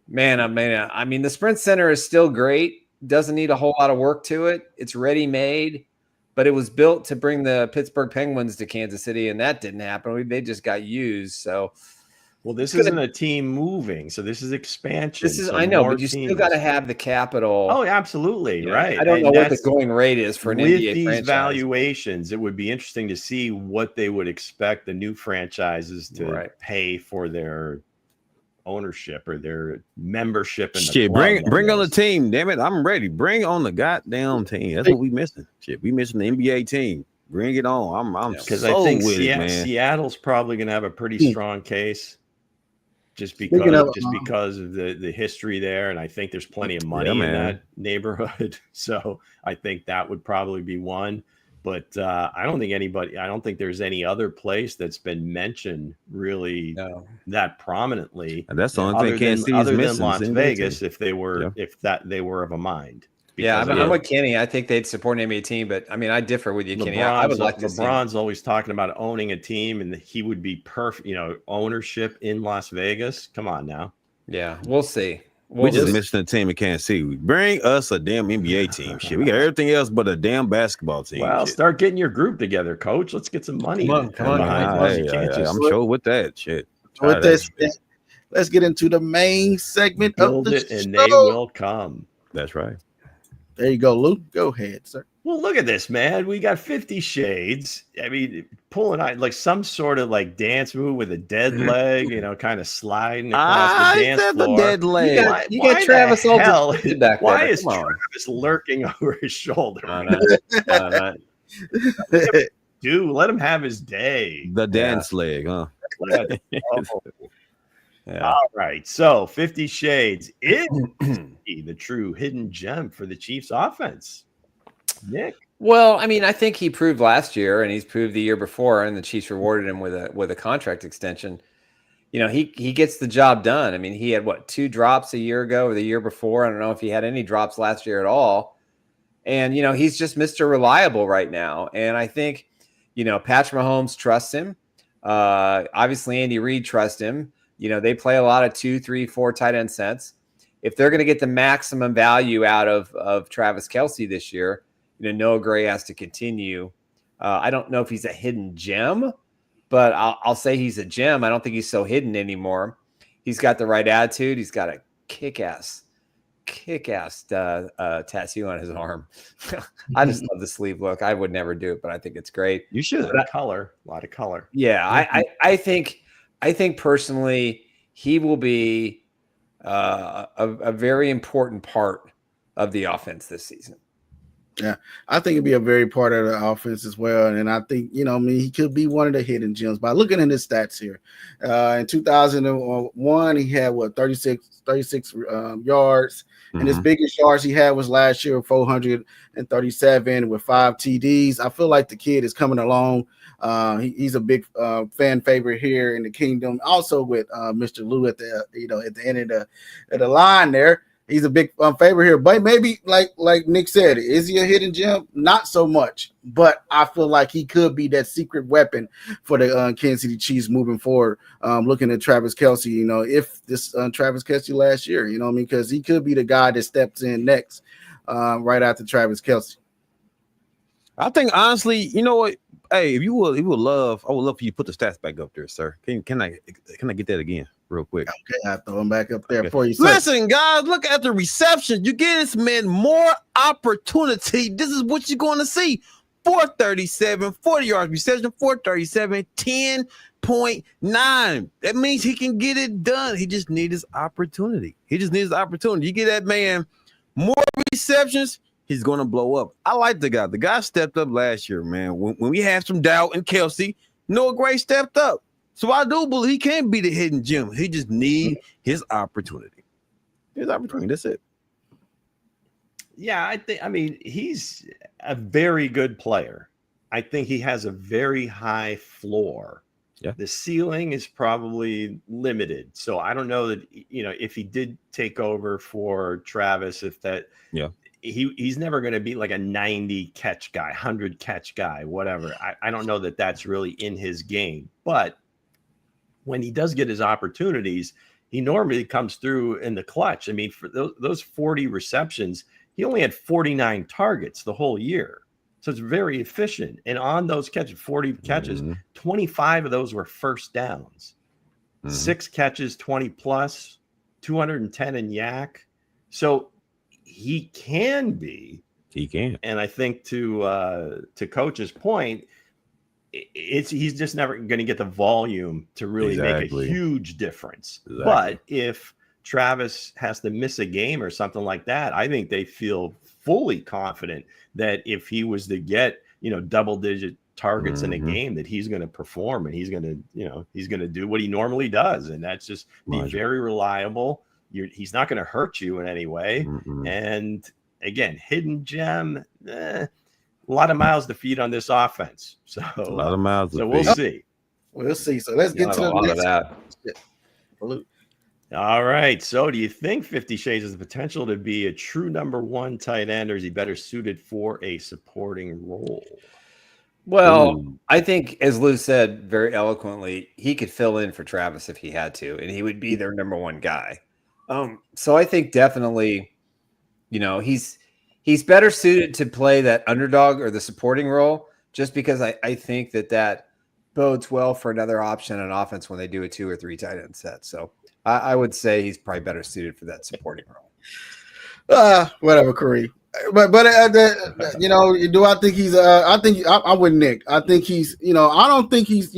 [SPEAKER 7] man, I mean, the Sprint Center is still great. Doesn't need a whole lot of work to it. It's ready-made, but it was built to bring the Pittsburgh Penguins to Kansas City, and that didn't happen. They just got used. So,
[SPEAKER 1] well, this isn't a team moving, so this is expansion.
[SPEAKER 7] I know, but you still got to have the capital.
[SPEAKER 1] Oh, absolutely, right.
[SPEAKER 7] I don't know what the going rate is for an NBA
[SPEAKER 1] with these
[SPEAKER 7] franchise.
[SPEAKER 1] Valuations. It would be interesting to see what they would expect the new franchises to pay for their ownership or their membership in the club.
[SPEAKER 8] Bring on the team, damn it. I'm ready. Bring on the goddamn team. That's what we missing. We missing the NBA team. Bring it on. I'm
[SPEAKER 1] because
[SPEAKER 8] so
[SPEAKER 1] I think
[SPEAKER 8] with it, man.
[SPEAKER 1] Seattle's probably going to have a pretty strong case just because of the history there, and I think there's plenty of money in that neighborhood. So I think that would probably be one. But I don't think there's any other place that's been mentioned really that prominently.
[SPEAKER 8] And that's the only thing Kansas City is
[SPEAKER 1] other
[SPEAKER 8] missing.
[SPEAKER 1] than Las Vegas, if they were of a mind.
[SPEAKER 7] I'm with Kenny. I think they'd support an NBA team, but I mean, I differ with you, Kenny. I would like to see
[SPEAKER 1] LeBron's always talking about owning a team, and he would be perfect. Ownership in Las Vegas. Come on now.
[SPEAKER 7] Yeah, we'll see.
[SPEAKER 8] We just missing a team in Kansas City. Bring us a damn NBA team. Shit, we got everything else but a damn basketball team.
[SPEAKER 1] Well, start getting your group together, Coach. Let's get some money.
[SPEAKER 8] Come on. I'm sure with that shit.
[SPEAKER 4] With this, let's get into the main segment of the show.
[SPEAKER 1] And they will come.
[SPEAKER 8] That's right.
[SPEAKER 4] There you go, Lou. Go ahead, sir.
[SPEAKER 1] Well, look at this, man. We got 50 Shades. I mean, pulling out like some sort of like dance move with a dead leg, kind of sliding across the dance floor.
[SPEAKER 8] The dead leg.
[SPEAKER 7] You got Travis back there.
[SPEAKER 1] Why is Travis lurking over his shoulder? Dude, let him have his day.
[SPEAKER 8] The dance leg, huh?
[SPEAKER 1] Yeah. All right. So 50 Shades is the true hidden gem for the Chiefs offense. Nick.
[SPEAKER 7] Well, I mean, I think he proved last year, and he's proved the year before, and the Chiefs rewarded him with a contract extension. He gets the job done. I mean, he had 2 drops a year ago or the year before. I don't know if he had any drops last year at all. And he's just Mr. Reliable right now. And I think Patrick Mahomes trusts him. Obviously, Andy Reid trusts him. They play a lot of 2, 3, 4 tight end sets. If they're going to get the maximum value out of Travis Kelce this year, Noah Gray has to continue. I don't know if he's a hidden gem, but I'll say he's a gem. I don't think he's so hidden anymore. He's got the right attitude. He's got a kick-ass tattoo on his arm. I just love the sleeve look. I would never do it, but I think it's great.
[SPEAKER 1] You should. A lot of color.
[SPEAKER 7] Yeah, I think personally he will be a very important part of the offense this season.
[SPEAKER 4] Yeah, I think it'd be a very part of the offense as well. And I think, he could be one of the hidden gems. By looking at his stats here, in 2001, he had 36 yards. And his biggest yards he had was last year, 437 with 5 TDs. I feel like the kid is coming along. He's a big fan favorite here in the kingdom. Also with Mr. Lou at the at the end of the line there. He's a big favorite here, but maybe like Nick said, is he a hidden gem? Not so much, but I feel like he could be that secret weapon for the Kansas City Chiefs moving forward. Looking at Travis Kelce, if this Travis Kelce last year, because he could be the guy that steps in next, right after Travis Kelce.
[SPEAKER 8] I think honestly, you know what? Hey, if you would love, I would love for you to put the stats back up there, sir. Can I get that again? Real quick.
[SPEAKER 4] Okay, I throw him back up there for you.
[SPEAKER 8] Listen, guys, look at the reception. You give this man more opportunity. This is what you're going to see. 437, 40 yards reception, 437, 10.9. That means he can get it done. He just needs his opportunity. You get that man more receptions, he's going to blow up. I like the guy. The guy stepped up last year, man. When we had some doubt in Kelce, Noah Gray stepped up. So I do believe he can be the hidden gem. He just needs his opportunity. That's it.
[SPEAKER 1] Yeah, he's a very good player. I think he has a very high floor.
[SPEAKER 8] Yeah.
[SPEAKER 1] The ceiling is probably limited. So I don't know that, if he did take over for Travis, he's never going to be like a 90 catch guy, 100 catch guy, whatever. I don't know that that's really in his game, but when he does get his opportunities, he normally comes through in the clutch. For those 40 receptions, he only had 49 targets the whole year. So it's very efficient. And on those catches, 40 catches, 25 of those were first downs. 6 catches, 20 plus, 210 in yak. So he can be.
[SPEAKER 8] He can. And
[SPEAKER 1] I think to Coach's point, he's just never going to get the volume to really make a huge difference. Exactly. But if Travis has to miss a game or something like that, I think they feel fully confident that if he was to get, double-digit targets in a game, that he's going to perform and he's going to do what he normally does, and that's just be very reliable. He's not going to hurt you in any way. And again, hidden gem. A lot of miles to feed on this offense. So a lot of miles. So we'll see.
[SPEAKER 4] We'll see. So let's get to the next.
[SPEAKER 1] That. All right. So do you think 50 Shades has the potential to be a true number 1 tight end, or is he better suited for a supporting role?
[SPEAKER 7] Well, I think, as Lou said very eloquently, he could fill in for Travis if he had to, and he would be their number 1 guy. So I think definitely, he's better suited to play that underdog or the supporting role, just because I think that bodes well for another option on offense when they do a 2 or 3 tight end set. So I would say he's probably better suited for that supporting role.
[SPEAKER 4] Whatever, Curry. But do I think he's? I think I'm with Nick. I think he's. I don't think he's.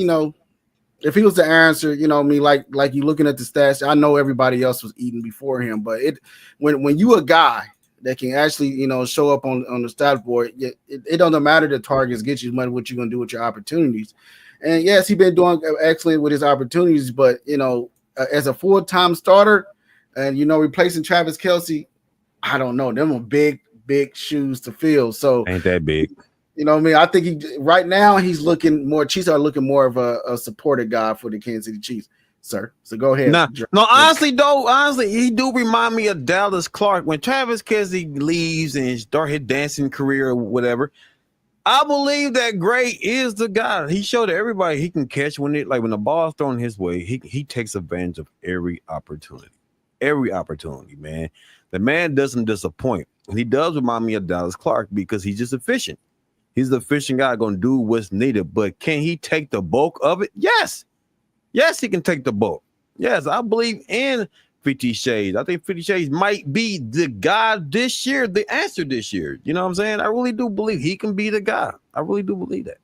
[SPEAKER 4] If he was to answer, like you looking at the stats, I know everybody else was eating before him, but when you a guy that can actually, show up on the stat board, it doesn't matter the targets get you money, what you're going to do with your opportunities. And yes, he's been doing excellent with his opportunities, but, as a full-time starter and, replacing Travis Kelce, I don't know. Them are big shoes to fill. So
[SPEAKER 8] ain't that big.
[SPEAKER 4] I think right now he's looking more, Chiefs are looking more of a supported guy for the Kansas City Chiefs. Sir, so go ahead.
[SPEAKER 8] Honestly, he do remind me of Dallas Clark when Travis Kelce leaves and start his dancing career or whatever. I believe that Gray is the guy. He showed everybody he can catch when the ball's thrown his way. He takes advantage of every opportunity. Every opportunity, man. The man doesn't disappoint. He does remind me of Dallas Clark because he's just efficient. He's the efficient guy going to do what's needed. But can he take the bulk of it? Yes. Yes, he can take the bulk. Yes, I believe in 50 Shades. I think 50 Shades might be the guy this year, the answer this year. You know what I'm saying? I really do believe he can be the guy. I really do believe that.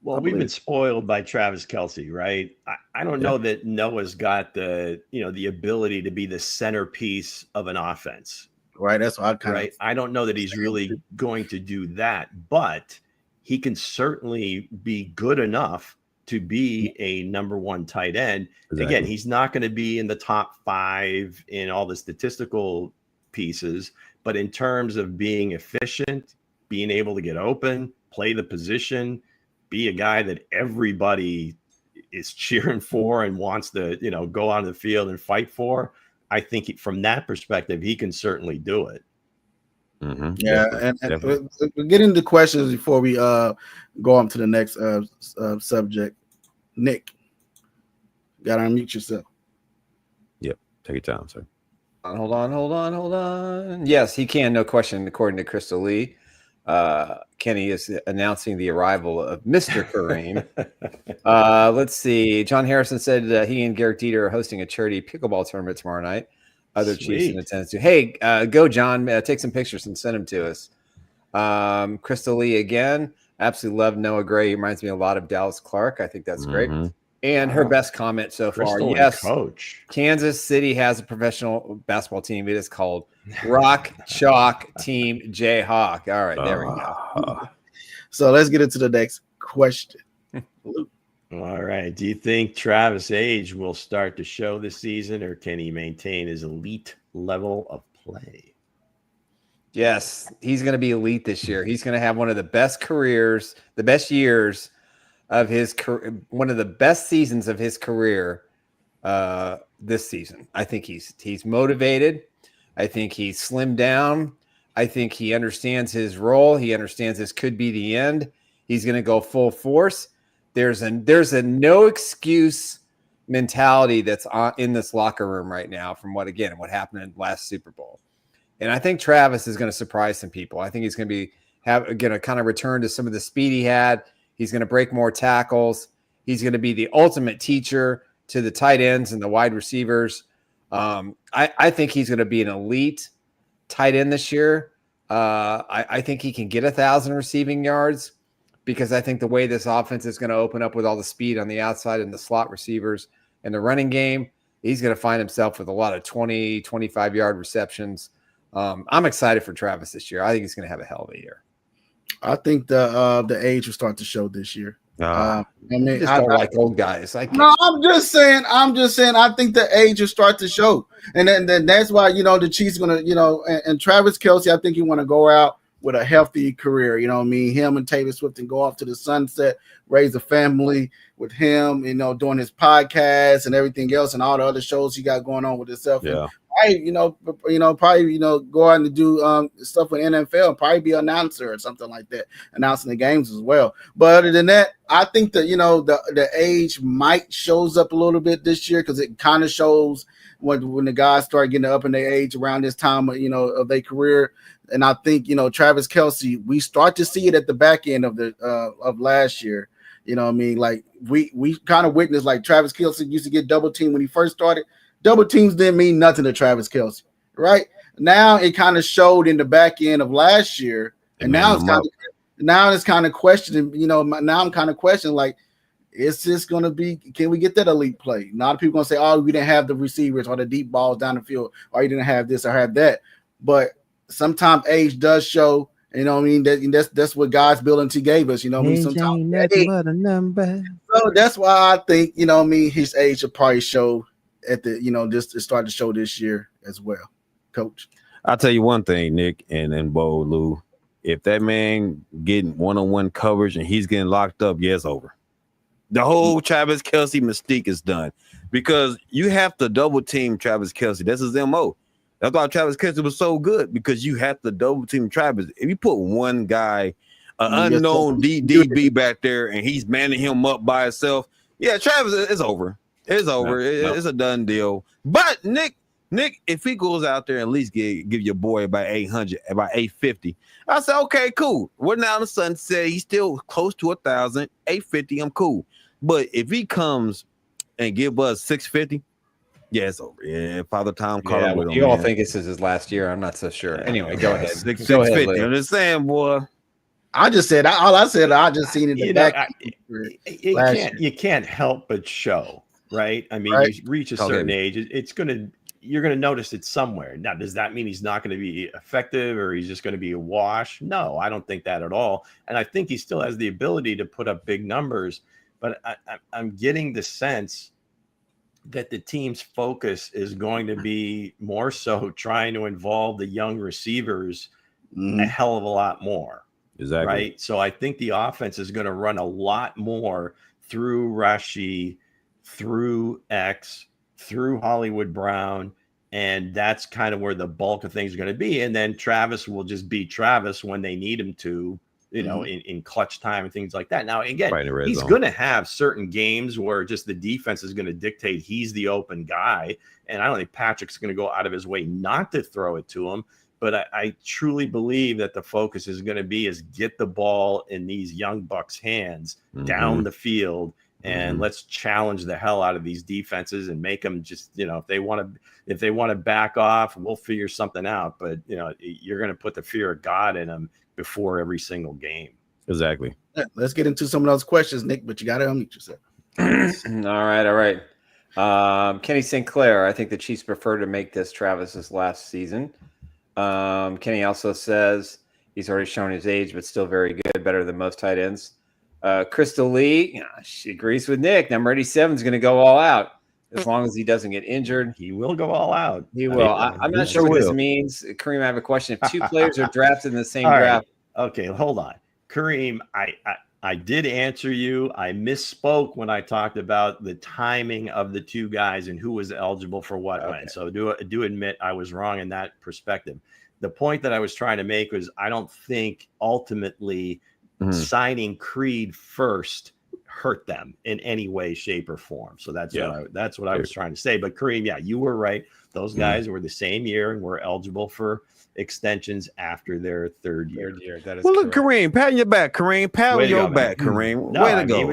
[SPEAKER 1] Well, we've been spoiled by Travis Kelce, right? I don't know that Noah's got the ability to be the centerpiece of an offense.
[SPEAKER 4] Right. That's what
[SPEAKER 1] I don't know that he's really going to do that, but he can certainly be good enough to be a number one tight end. Exactly. Again, he's not going to be in the top 5 in all the statistical pieces, but in terms of being efficient, being able to get open, play the position, be a guy that everybody is cheering for and wants to, go on the field and fight for. I think from that perspective, he can certainly do it.
[SPEAKER 4] Mm-hmm. Yeah, and we'll get into questions before we go on to the next subject. Nick, you gotta unmute yourself.
[SPEAKER 8] Yep, take your time, sir.
[SPEAKER 7] Hold on. Yes, he can, no question, according to Crystal Lee. Kenny is announcing the arrival of Mr. Kareem. Let's see. John Harrison said he and Garrett Dieter are hosting a charity pickleball tournament tomorrow night. Other Chiefs in attendance too. Hey, go, John. Take some pictures and send them to us. Crystal Lee again. Absolutely love Noah Gray. He reminds me a lot of Dallas Clark. I think that's great. And her best comment so far. Yes,
[SPEAKER 1] coach.
[SPEAKER 7] Kansas City has a professional basketball team. It is called Rock Chalk Team Jayhawk. All right, there we go.
[SPEAKER 4] So let's get into the next question.
[SPEAKER 1] All right. Do you think Travis Age will start to show this season, or can he maintain his elite level of play?
[SPEAKER 7] Yes, he's going to be elite this year. He's going to have one of the best careers, the best years of his career, one of the best seasons of his career this season. I think he's motivated. I think he's slimmed down. I think he understands his role. He understands this could be the end. He's going to go full force. There's a no excuse mentality that's in this locker room right now from what happened in last Super Bowl. And I think Travis is going to surprise some people. I think he's going to kind of return to some of the speed he had. He's going to break more tackles. He's going to be the ultimate teacher to the tight ends and the wide receivers. I think he's going to be an elite tight end this year. I think he can get 1,000 receiving yards because I think the way this offense is going to open up with all the speed on the outside and the slot receivers and the running game, he's going to find himself with a lot of 20, 25-yard receptions. I'm excited for Travis this year. I think he's going to have a hell of a year.
[SPEAKER 4] I think the age will start to show this year.
[SPEAKER 7] I don't like old guys.
[SPEAKER 4] I'm just saying. I think the age will start to show, and then that's why the Chiefs are gonna and Travis Kelce. I think he want to go out with a healthy career. You know what I mean? Him and Taylor Swift and go off to the sunset, raise a family with him. Doing his podcast and everything else, and all the other shows he got going on with himself.
[SPEAKER 8] Yeah.
[SPEAKER 4] Probably go out and do stuff with NFL, probably be an announcer or something like that, announcing the games as well. But other than that, I think that the age might shows up a little bit this year because it kind of shows when the guys start getting up in their age around this time of their career. And I think Travis Kelce, we start to see it at the back end of of last year. You know what I mean? Like we kind of witnessed like Travis Kelce used to get double teamed when he first started. Double teams didn't mean nothing to Travis Kelce, right? Now it kind of showed in the back end of last year, and now it's kind of questioning. Now I'm kind of questioning like, is this going to be? Can we get that elite play? A lot of people going to say, "Oh, we didn't have the receivers or the deep balls down the field, or you didn't have this or have that." But sometimes age does show. You know what I mean? That's what God's ability gave us. You know what I mean? Sometimes but a number. So that's why I think his age should probably show at the just to start to show this year as well, Coach.
[SPEAKER 8] I'll tell you one thing, Nick and Bo, Lou. If that man getting one-on-one coverage and he's getting locked up, it's over. The whole Travis Kelce mystique is done because you have to double team Travis Kelce. That's his MO. That's why Travis Kelce was so good because you have to double team Travis. If you put one guy unknown DB back there, and he's manning him up by himself. Yeah, Travis, it's over. It's over. It's a done deal. But Nick, if he goes out there and at least give your boy about 800, about 850, I said, okay, cool. We're now the sun said he's still close to 1,000, 850. I'm cool. But if he comes and give us 650, yeah, it's over. Yeah, Father Time calling with him.
[SPEAKER 7] You all think this is his last year? I'm not so sure. Anyway, go ahead.
[SPEAKER 8] 650. I'm just saying, boy.
[SPEAKER 4] I just said I just seen it in the back.
[SPEAKER 1] You can't help but show, right? I mean, you reach a certain age, you're gonna notice it somewhere. Now, does that mean he's not going to be effective or he's just going to be a wash? No, I don't think that at all. And I think he still has the ability to put up big numbers, but I'm getting the sense that the team's focus is going to be more so trying to involve the young receivers a hell of a lot more.
[SPEAKER 8] Exactly.
[SPEAKER 1] Right. So I think the offense is going to run a lot more through Rashee, through X, through Hollywood Brown. And that's kind of where the bulk of things are going to be. And then Travis will just be Travis when they need him to, in clutch time and things like that. Now, again, he's going to have certain games where just the defense is going to dictate he's the open guy. And I don't think Patrick's going to go out of his way not to throw it to him. But I truly believe that the focus is going to be get the ball in these young Bucks' hands down the field, and let's challenge the hell out of these defenses and make them just, if they want to back off, we'll figure something out. But you're going to put the fear of God in them before every single game.
[SPEAKER 8] Exactly.
[SPEAKER 4] Let's get into some of those questions, Nick. But you got to unmute yourself.
[SPEAKER 7] All right. Kenny St. Clair, I think the Chiefs prefer to make this Travis's last season. Kenny also says he's already shown his age, but still very good, better than most tight ends. Crystal Lee, she agrees with Nick. Number 87 is going to go all out as long as he doesn't get injured.
[SPEAKER 1] He will go all out.
[SPEAKER 7] He will. I'm not sure what this means. Kareem, I have a question. If two players are drafted in the same draft.
[SPEAKER 1] Okay, hold on. Kareem, I did answer you. I misspoke when I talked about the timing of the two guys and who was eligible for what when. So do admit I was wrong in that perspective. The point that I was trying to make was I don't think ultimately signing Creed first hurt them in any way, shape, or form. So that's what I was trying to say. But Kareem, you were right. Those guys were the same year and were eligible for extensions after their third year.
[SPEAKER 7] That is
[SPEAKER 8] look, Kareem, pat your back, Kareem. Pat on your back, Kareem. Way to go.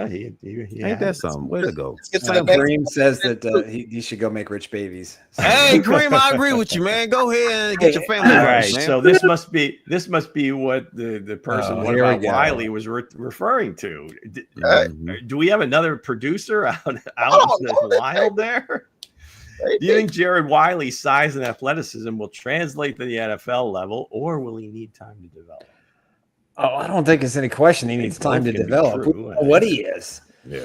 [SPEAKER 1] He
[SPEAKER 8] ain't that something? Way to go.
[SPEAKER 7] Kareem says that he should go make rich babies.
[SPEAKER 8] Hey, Kareem, I agree with you, man. Go ahead and get your family.
[SPEAKER 1] All right. Man. So this must be what the person what about Wiley was referring to. Do we have another producer out in the wild there? Do you think Jared Wiley's size and athleticism will translate to the NFL level, or will he need time to develop?
[SPEAKER 7] Oh, I don't think it's any question he needs time to develop. What he is. Yeah,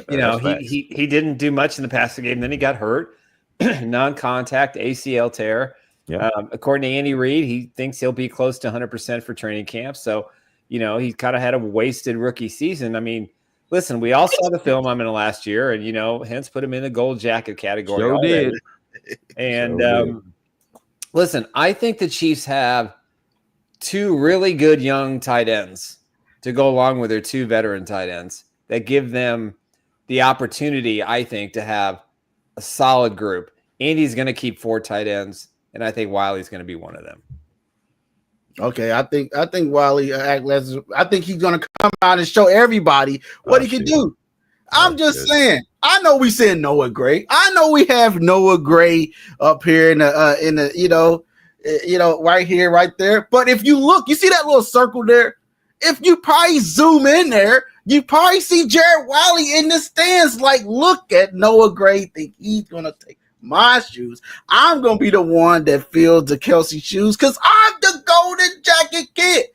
[SPEAKER 7] he didn't do much in the passing game. Then he got hurt. Non-contact ACL tear. Yeah. According to Andy Reid, he thinks he'll be close to 100% for training camp. So, he kind of had a wasted rookie season. I mean, listen, we all saw the film I'm in last year, and, Hense put him in the gold jacket category.
[SPEAKER 8] Sure did.
[SPEAKER 7] And listen, I think the Chiefs have two really good young tight ends to go along with their two veteran tight ends that give them the opportunity, I think, to have a solid group. Andy's going to keep 4 tight ends, and I think Wiley's going to be one of them.
[SPEAKER 4] Okay, I think Wiley. I think he's going to come out and show everybody what he can do. I'm just saying. I know we said Noah Gray. I know we have Noah Gray up here in the right here, right there. But if you look, you see that little circle there? If you probably zoom in there, you probably see Jared Wiley in the stands. Like, look at Noah Gray. Think he's gonna take my shoes. I'm gonna be the one that fills the Kelce shoes because I'm the golden jacket kid.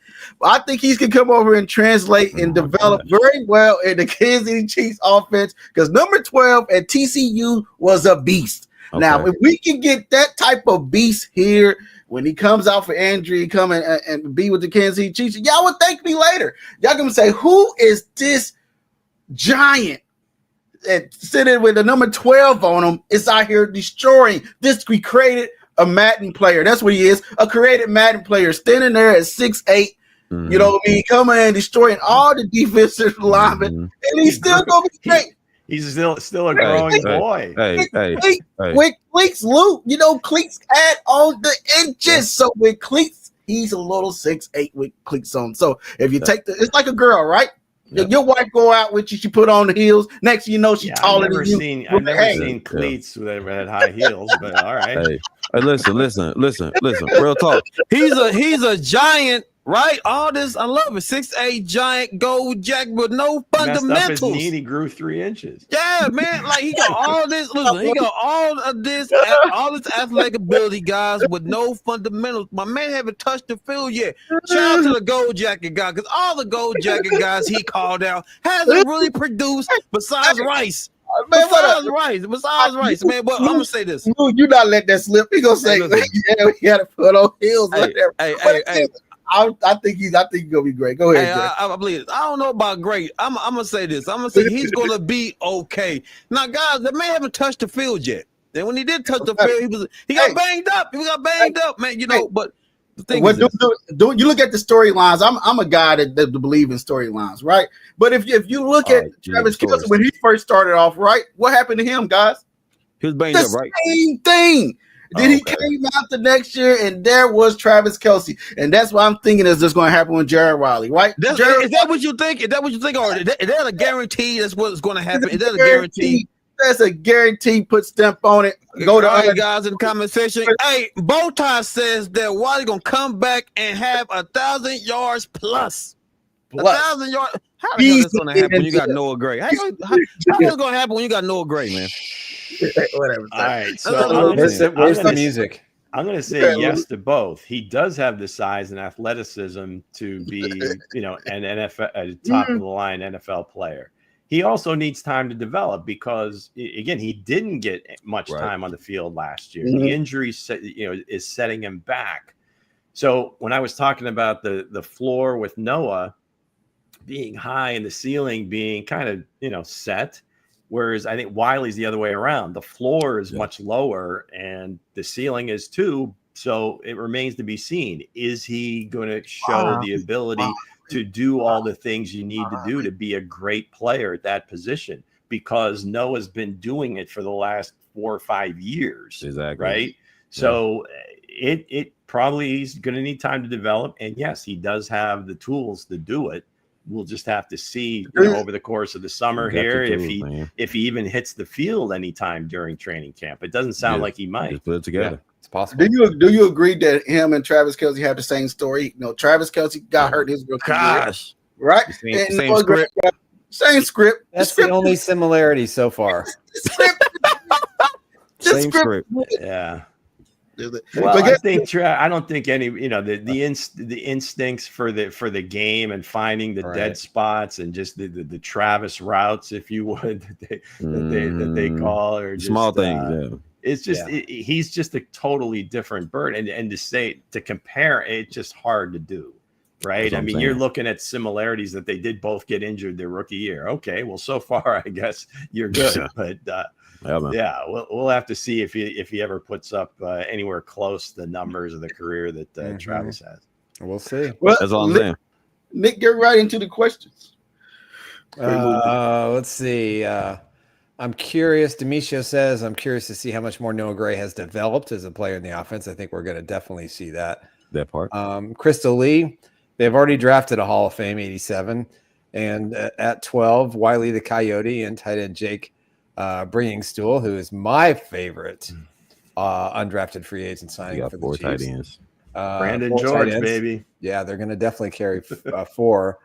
[SPEAKER 4] I think he's going to come over and translate and develop very well in the Kansas City Chiefs offense because number 12 at TCU was a beast. Okay. Now, if we can get that type of beast here when he comes out for injury, come and be with the Kansas City Chiefs, y'all would thank me later. Y'all going to say, who is this giant that sitting with the number 12 on him is out here destroying this? We created a Madden player. That's what he is, a created Madden player standing there at 6'8", You know what I mean? Coming and destroying all the defensive linemen, and he's still gonna be great.
[SPEAKER 1] He's still a growing boy.
[SPEAKER 4] With cleats, Lou, you know, cleats add on the inches. So with cleats, he's a little 6'8" with cleats on. So if you take it's like a girl, right? Your wife go out with you, she put on the heels. Next thing you know, she's taller than you.
[SPEAKER 1] I've never seen cleats that had high heels, but all right.
[SPEAKER 8] Hey, listen. Real talk. He's a giant, right? All this, I love it. 6'8" giant gold jacket with no fundamentals.
[SPEAKER 1] Messed up his knee, he grew 3 inches.
[SPEAKER 8] Yeah, man. Like he got all this. Listen, he got all this athletic ability, guys, with no fundamentals. My man haven't touched the field yet. Shout out to the gold jacket guy, because all the gold jacket guys he called out hasn't really produced besides Rice. Besides Rice, man. But I'm gonna say this.
[SPEAKER 4] You not let that slip. He gonna say, "Yeah, we gotta put on heels."
[SPEAKER 8] Hey.
[SPEAKER 4] I think he's gonna be great. Go ahead.
[SPEAKER 8] I believe it. I don't know about great. I'm gonna say this. I'm gonna say he's gonna be okay. Now, guys, the man haven't touched the field yet. And when he did touch the field, he got banged up. He got banged up, man. You know, but. You look at the storylines. I'm a guy that believe in storylines, right? But if you look at Travis Kelce when he first started off, right? What happened to him, guys? He was banged up, right?
[SPEAKER 4] Same thing. Then he came out the next year, and there was Travis Kelce, and that's what I'm thinking is just going to happen with Jared Wiley, right?
[SPEAKER 8] Is that what you think? Is that what you think, or is that a guarantee? That's what's going to happen. Is that a guarantee?
[SPEAKER 4] That's a guarantee. Put stamp on it. Go to
[SPEAKER 8] other guys in the comment section. Hey, BowTie says that Wiley gonna come back and have 1,000 yards plus. 1,000 yards. How the hell is gonna happen when you got Noah Gray? How is it gonna happen when you got Noah Gray, man?
[SPEAKER 4] Whatever.
[SPEAKER 1] All right. So
[SPEAKER 7] where's the music?
[SPEAKER 1] I'm going to say yes to both. He does have the size and athleticism to be, an NFL, a top of the line NFL player. He also needs time to develop because, again, he didn't get much time on the field last year. The injury, is setting him back. So when I was talking about the floor with Noah being high and the ceiling being kind of, set, whereas I think Wiley's the other way around. The floor is much lower and the ceiling is too. So it remains to be seen. Is he going to show the ability to do all the things you need to do to be a great player at that position? Because Noah's been doing it for the last 4 or 5 years.
[SPEAKER 8] Exactly.
[SPEAKER 1] Right. So it probably is going to need time to develop. And yes, he does have the tools to do it. We'll just have to see over the course of the summer here if he even hits the field anytime during training camp. It doesn't sound like he might.
[SPEAKER 8] Just put it together.
[SPEAKER 1] Yeah.
[SPEAKER 7] It's possible.
[SPEAKER 4] Do you agree that him and Travis Kelce have the same story? Travis Kelce got hurt his rookie year, right?
[SPEAKER 8] Same script.
[SPEAKER 4] Same script.
[SPEAKER 7] That's the only similarity so far.
[SPEAKER 8] Same script.
[SPEAKER 1] Yeah. Well, I don't think any, the instincts for the game and finding the dead spots and just the Travis routes, if you would, that they call, or just,
[SPEAKER 8] small things.
[SPEAKER 1] It's just he's just a totally different bird, and to compare, it's just hard to do, right? I mean, you're looking at similarities that they did both get injured their rookie year. Okay, well, so far I guess you're good, but we'll have to see if he ever puts up anywhere close to the numbers of the career that Travis has.
[SPEAKER 7] We'll see.
[SPEAKER 4] Well,
[SPEAKER 8] that's all I'm saying.
[SPEAKER 4] Nick, get right into the questions.
[SPEAKER 7] Let's see. I'm curious. Demetrio says, I'm curious to see how much more Noah Gray has developed as a player in the offense. I think we're going to definitely see that
[SPEAKER 8] part.
[SPEAKER 7] Crystal Lee, they've already drafted a Hall of Fame 87. And at 12, Wiley the Coyote and tight end Jake Bringingstool, who is my favorite undrafted free agent signing for the
[SPEAKER 8] 4
[SPEAKER 7] Chiefs.
[SPEAKER 8] tight ends.
[SPEAKER 1] Brandon George, baby.
[SPEAKER 7] Yeah, they're going to definitely carry 4.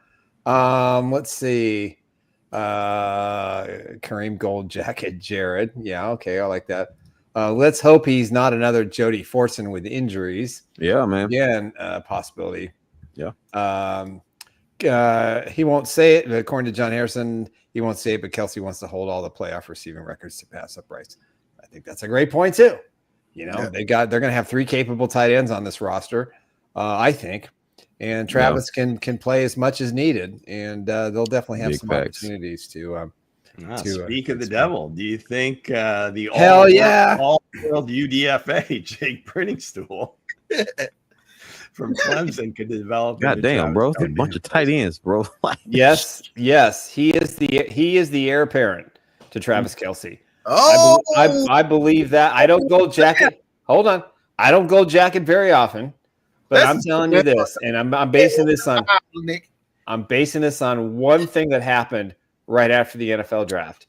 [SPEAKER 7] Let's see. Kareem Gold Jacket Jared. Yeah, okay, I like that. Let's hope he's not another Jody Fortson with injuries.
[SPEAKER 8] Yeah, man.
[SPEAKER 7] Again, possibility.
[SPEAKER 8] Yeah.
[SPEAKER 7] He won't say it, but according to John Harrison, he won't say it, but Kelce wants to hold all the playoff receiving records to pass up Rice. I think that's a great point too. They're going to have 3 capable tight ends on this roster, I think. And Travis can play as much as needed, and they'll definitely have some opportunities to
[SPEAKER 1] speak of the devil. Do you think the all-world UDFA, Jake Bringingstool, from Clemson could develop.
[SPEAKER 8] God damn, bro, it's a bunch of tight ends, bro.
[SPEAKER 7] Yes. He is the heir apparent to Travis Kelce.
[SPEAKER 4] Oh,
[SPEAKER 7] I believe that. I don't gold jacket. Hold on. I don't gold jacket very often, but I'm telling you this, and I'm basing this on one thing that happened right after the NFL draft.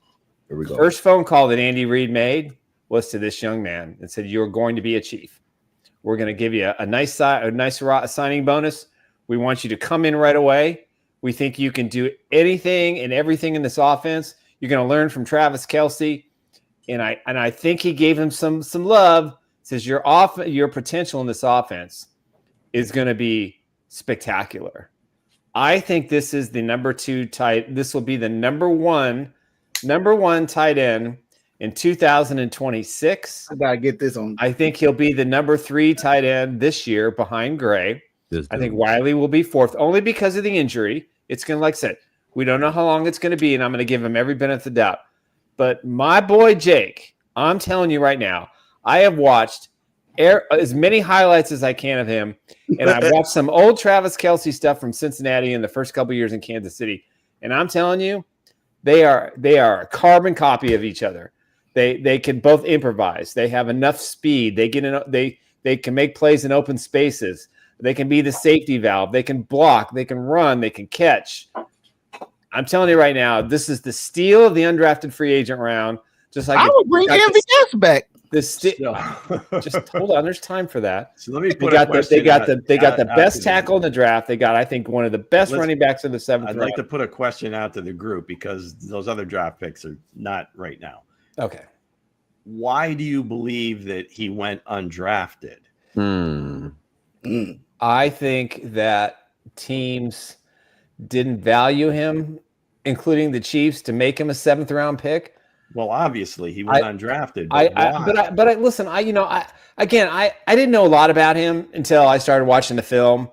[SPEAKER 8] Here we go.
[SPEAKER 7] First phone call that Andy Reid made was to this young man and said, "You're going to be a Chief. We're going to give you a nice signing bonus. We want you to come in right away. We think you can do anything and everything in this offense. You're going to learn from Travis Kelce." And I think he gave him some love. Says your potential in this offense is going to be spectacular. I think this is the number 2 tight. This will be the number one tight end in 2026.
[SPEAKER 4] I gotta get this on.
[SPEAKER 7] I think he'll be the number 3 tight end this year behind Gray. I think Wiley will be 4th only because of the injury. It's going to, like I said, we don't know how long it's going to be, and I'm going to give him every benefit of the doubt. But my boy Jake, I'm telling you right now, I have watched as many highlights as I can of him, and I've watched some old Travis Kelce stuff from Cincinnati in the first couple of years in Kansas City, and I'm telling you, they are a carbon copy of each other. They can both improvise. They have enough speed. They can make plays in open spaces. They can be the safety valve. They can block. They can run. They can catch. I'm telling you right now, this is the steal of the undrafted free agent round. Just like
[SPEAKER 4] I would bring MVS back.
[SPEAKER 7] Just hold on. There's time for that.
[SPEAKER 1] So let me
[SPEAKER 7] They got the best tackle in the draft. They got, I think, one of the best running backs in the 7th round.
[SPEAKER 1] I'd like to put a question out to the group because those other draft picks are not right now.
[SPEAKER 7] Okay.
[SPEAKER 1] Why do you believe that he went undrafted?
[SPEAKER 7] I think that teams didn't value him, including the Chiefs, to make him a 7th round pick.
[SPEAKER 1] Well, obviously he was undrafted.
[SPEAKER 7] But listen, I didn't know a lot about him until I started watching the film,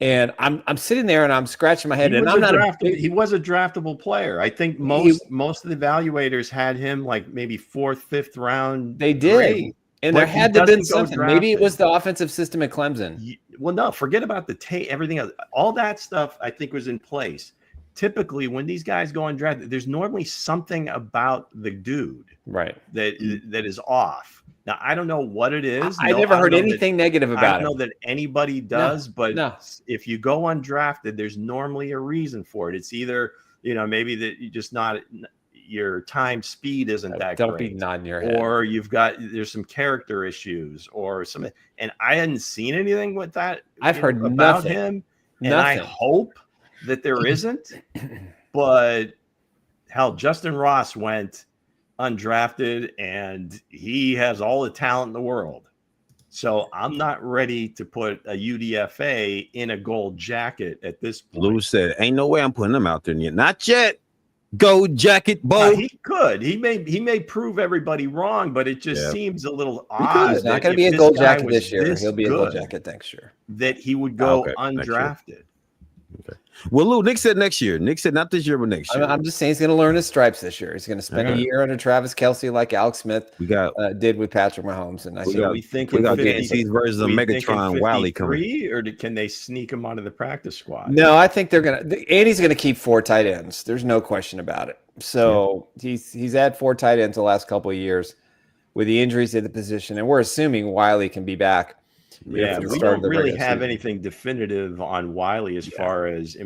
[SPEAKER 7] and I'm sitting there and I'm scratching my head. He
[SPEAKER 1] was a draftable player. I think most of the evaluators had him like maybe 4th, 5th round.
[SPEAKER 7] They did. Grade. And there had to have been something. Maybe it was the offensive system at Clemson.
[SPEAKER 1] Well, no, forget about the tape, everything else. All that stuff I think was in place. Typically, when these guys go undrafted, there's normally something about the dude,
[SPEAKER 7] right,
[SPEAKER 1] that is off. Now, I don't know what it is.
[SPEAKER 7] I never heard anything negative about it.
[SPEAKER 1] I don't know that anybody does, but if you go undrafted, there's normally a reason for it. It's either, maybe that you just your time speed isn't that
[SPEAKER 7] don't
[SPEAKER 1] great.
[SPEAKER 7] Be nodding your head.
[SPEAKER 1] Or there's some character issues or something. And I hadn't seen anything with that.
[SPEAKER 7] I've heard
[SPEAKER 1] about
[SPEAKER 7] nothing.
[SPEAKER 1] him. And I hope that there isn't. But hell, Justin Ross went undrafted and he has all the talent in the world. So I'm not ready to put a UDFA in a gold jacket at this point.
[SPEAKER 8] Lou said, ain't no way I'm putting him out there yet. Not yet. Gold jacket, Bo.
[SPEAKER 1] He could. He may prove everybody wrong, but it just seems a little odd.
[SPEAKER 7] He's not going to be a gold jacket this year. He'll be a gold jacket next year.
[SPEAKER 1] That he would go undrafted.
[SPEAKER 8] Okay. Well, Lou, Nick said next year. Nick said not this year, but next year.
[SPEAKER 7] I'm just saying he's going to learn his stripes this year. He's going to spend a year under Travis Kelce like Alex Smith did with Patrick Mahomes. And
[SPEAKER 1] we
[SPEAKER 8] got these versions of Megatron Wiley coming.
[SPEAKER 1] Or can they sneak him onto the practice squad?
[SPEAKER 7] No, I think Andy's going to keep 4 tight ends. There's no question about it. So he's had 4 tight ends the last couple of years with the injuries at the position, and we're assuming Wiley can be back.
[SPEAKER 1] Yeah, we don't really have anything definitive on Wiley as far as,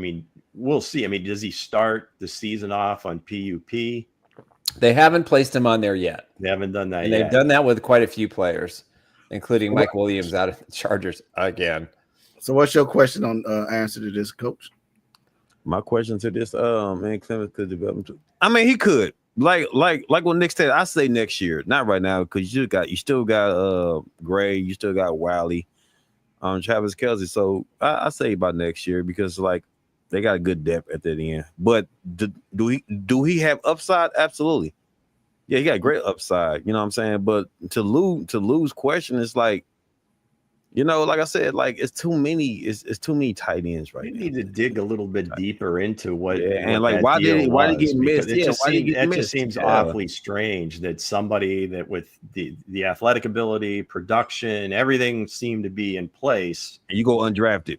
[SPEAKER 1] we'll see. Does he start the season off on PUP?
[SPEAKER 7] They haven't placed him on there yet.
[SPEAKER 1] They haven't done that
[SPEAKER 7] and
[SPEAKER 1] yet.
[SPEAKER 7] They've done that with quite a few players, including Mike Williams out of the Chargers again.
[SPEAKER 4] So what's your question on answer to this, Coach?
[SPEAKER 8] My question to this, man, Clemens could develop. He could. Like what Nick said, I say next year, not right now, because you still got Gray, you still got Wiley, Travis Kelce. So I say about next year because they got good depth at the end. But do he have upside? Absolutely. Yeah, he got great upside. You know what I'm saying? But to Lou's question, it's You know, like I said, like it's too many. It's too many tight ends right
[SPEAKER 1] You
[SPEAKER 8] now.
[SPEAKER 1] need to dig a little bit deeper into what,
[SPEAKER 8] and
[SPEAKER 1] what
[SPEAKER 8] like
[SPEAKER 1] that
[SPEAKER 8] why did
[SPEAKER 1] deal
[SPEAKER 8] why did he
[SPEAKER 1] was,
[SPEAKER 8] get
[SPEAKER 1] because
[SPEAKER 8] missed? Yeah, why did he get
[SPEAKER 1] it
[SPEAKER 8] missed?
[SPEAKER 1] just seems
[SPEAKER 8] Yeah.
[SPEAKER 1] awfully strange that somebody that with the athletic ability, production, everything seemed to be in place.
[SPEAKER 8] And you go undrafted.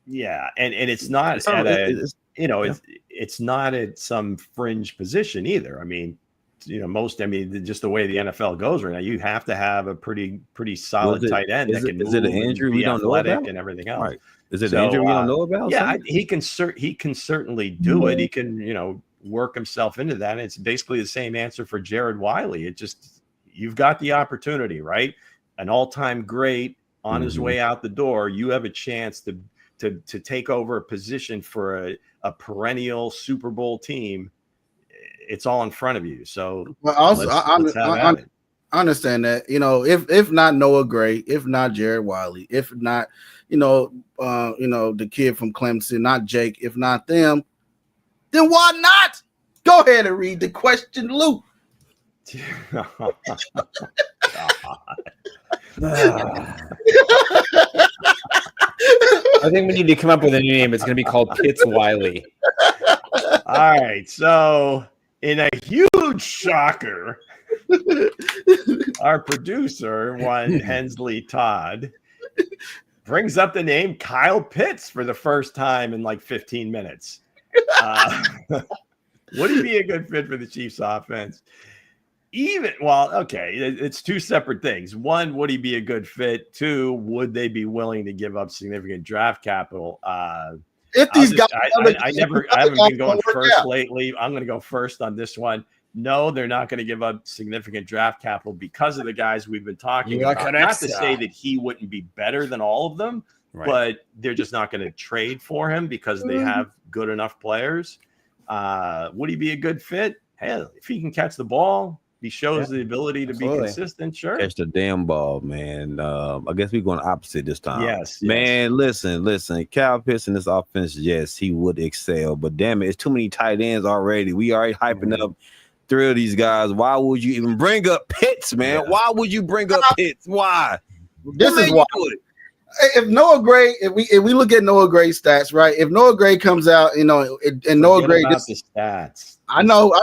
[SPEAKER 1] Yeah, and it's not
[SPEAKER 8] It's
[SPEAKER 1] at
[SPEAKER 8] not-
[SPEAKER 1] a
[SPEAKER 8] it's-
[SPEAKER 1] it's not at some fringe position either. I mean, just the way the NFL goes right now, you have to have a pretty solid tight end that can
[SPEAKER 8] is it an
[SPEAKER 1] move and
[SPEAKER 8] injury we
[SPEAKER 1] be
[SPEAKER 8] don't know
[SPEAKER 1] athletic
[SPEAKER 8] about?
[SPEAKER 1] and everything else.
[SPEAKER 8] Right. Is it an injury we don't know about?
[SPEAKER 1] Yeah, he can certainly do it. He can, work himself into that. And it's basically the same answer for Jared Wiley. It just, you've got the opportunity, right? An all-time great on his way out the door. You have a chance to take over a position for a perennial Super Bowl team. It's all in front of you. So
[SPEAKER 4] well, also
[SPEAKER 1] let's have at it.
[SPEAKER 4] I understand that, if not Noah Gray, if not Jared Wiley, if not, the kid from Clemson, not Jake, if not them, then why not? Go ahead and read the question, Lou.
[SPEAKER 7] I think we need to come up with a new name. It's going to be called Pitts Wiley.
[SPEAKER 1] All right. So, in a huge shocker, our producer, one Hense Todd, brings up the name Kyle Pitts for the first time in like 15 minutes. Would he be a good fit for the Chiefs offense? It's two separate things. One, would he be a good fit? Two, would they be willing to give up significant draft capital?
[SPEAKER 4] If these guys,
[SPEAKER 1] I haven't been going first lately. I'm going to go first on this one. No, they're not going to give up significant draft capital because of the guys we've been talking about. Not to say that he wouldn't be better than all of them, but they're just not going to trade for him because they have good enough players. Would he be a good fit? Hell, if he can catch the ball, he shows the ability to be consistent. Sure.
[SPEAKER 8] Catch the damn ball, man. I guess we're going opposite this time.
[SPEAKER 1] Yes.
[SPEAKER 8] Man, listen. Kyle Pitts in this offense, yes, he would excel. But damn it, it's too many tight ends already. We already hyping up 3 of these guys. Why would you even bring up Pitts, man? Yeah. Why would you bring up Pitts? Why?
[SPEAKER 4] This is why. If Noah Gray, if we look at Noah Gray's stats, right? If Noah Gray comes out, and Noah Gray,
[SPEAKER 1] the stats.
[SPEAKER 4] I know.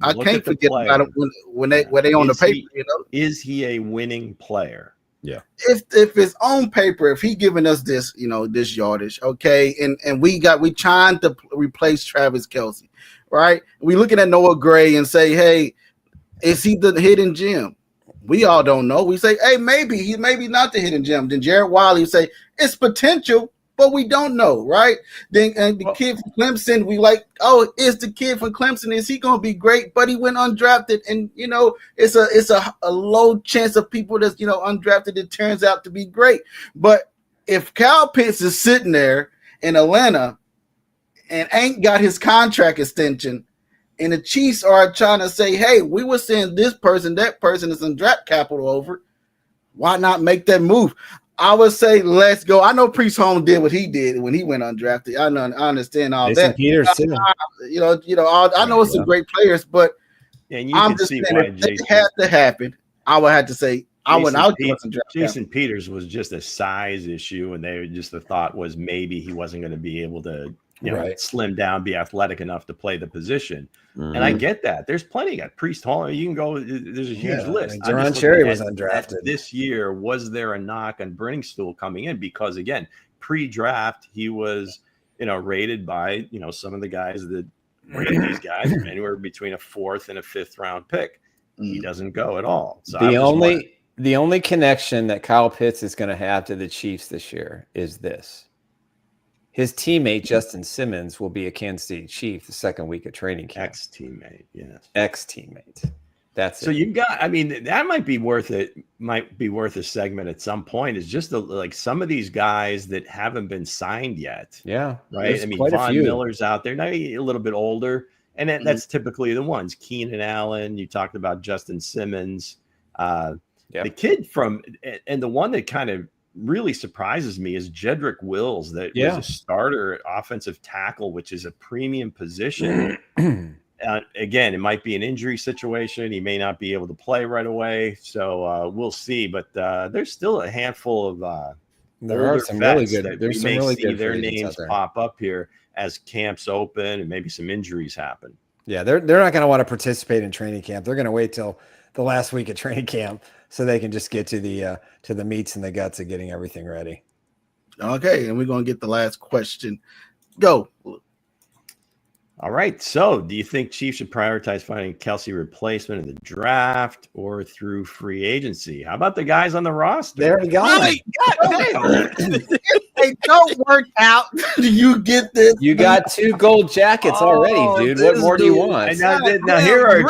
[SPEAKER 4] I can't forget about it when they on the paper.
[SPEAKER 8] Is he a winning player? Yeah.
[SPEAKER 4] If it's on paper, if he giving us this, this yardage, okay, and we trying to replace Travis Kelce, right? We looking at Noah Gray and say, hey, is he the hidden gem? We all don't know. We say, hey, maybe he not the hidden gem. Then Jared Wiley say it's potential, but we don't know, right? Then and the kid from Clemson, we like, oh, is the kid from Clemson? Is he gonna be great? But he went undrafted, and it's a low chance of people that's undrafted. It turns out to be great. But if Kyle Pitts is sitting there in Atlanta and ain't got his contract extension, and the Chiefs are trying to say, hey, we were saying this person, that person is in draft capital over. Why not make that move? I would say let's go. I know Priest Holmes did what he did when he went undrafted. I understand all
[SPEAKER 7] Jason
[SPEAKER 4] that.
[SPEAKER 7] Peters,
[SPEAKER 4] I know it's some great players, but I'm just saying if it had to happen, I would have to say
[SPEAKER 1] Jason Peters was just a size issue, and the thought was maybe he wasn't going to be able to slim down, be athletic enough to play the position. And I get that. There's plenty. Got Priest Hall. You can go. There's a huge list.
[SPEAKER 7] Jaron Cherry was undrafted
[SPEAKER 1] this year. Was there a knock on Briningstool coming in? Because again, pre-draft, he was rated by some of the guys that rated these guys anywhere between a 4th and a 5th round pick. He doesn't go at all. So
[SPEAKER 7] the only connection that Kyle Pitts is going to have to the Chiefs this year is this. His teammate, Justin Simmons, will be a Kansas City Chief the second week of training camp.
[SPEAKER 1] Ex-teammate, yes.
[SPEAKER 7] Ex-teammate. That's
[SPEAKER 1] so you've got, that might be worth it. Might be worth a segment at some point. Is just some of these guys that haven't been signed yet.
[SPEAKER 7] Yeah.
[SPEAKER 1] Right. Von Miller's out there, now a little bit older. And that's typically the ones. Keenan Allen, you talked about Justin Simmons. The kid and the one that kind of really surprises me is Jedrick Wills, that was a starter offensive tackle, which is a premium position. again, it might be an injury situation. He may not be able to play right away. So we'll see. But there's still a handful of
[SPEAKER 7] there are some really good. There's some really good
[SPEAKER 1] their names pop up here as camps open and maybe some injuries happen.
[SPEAKER 7] Yeah, they're not going to want to participate in training camp. They're going to wait till the last week of training camp so they can just get to the meats and the guts of getting everything ready.
[SPEAKER 4] Okay, and we're going to get the last question. Go.
[SPEAKER 1] All right. So, do you think Chiefs should prioritize finding Kelce replacement in the draft or through free agency? How about the guys on the roster?
[SPEAKER 7] There we go.
[SPEAKER 4] Really? If they don't work out, you get this.
[SPEAKER 7] You got 2 gold jackets already, dude. What more do you want?
[SPEAKER 1] Now here are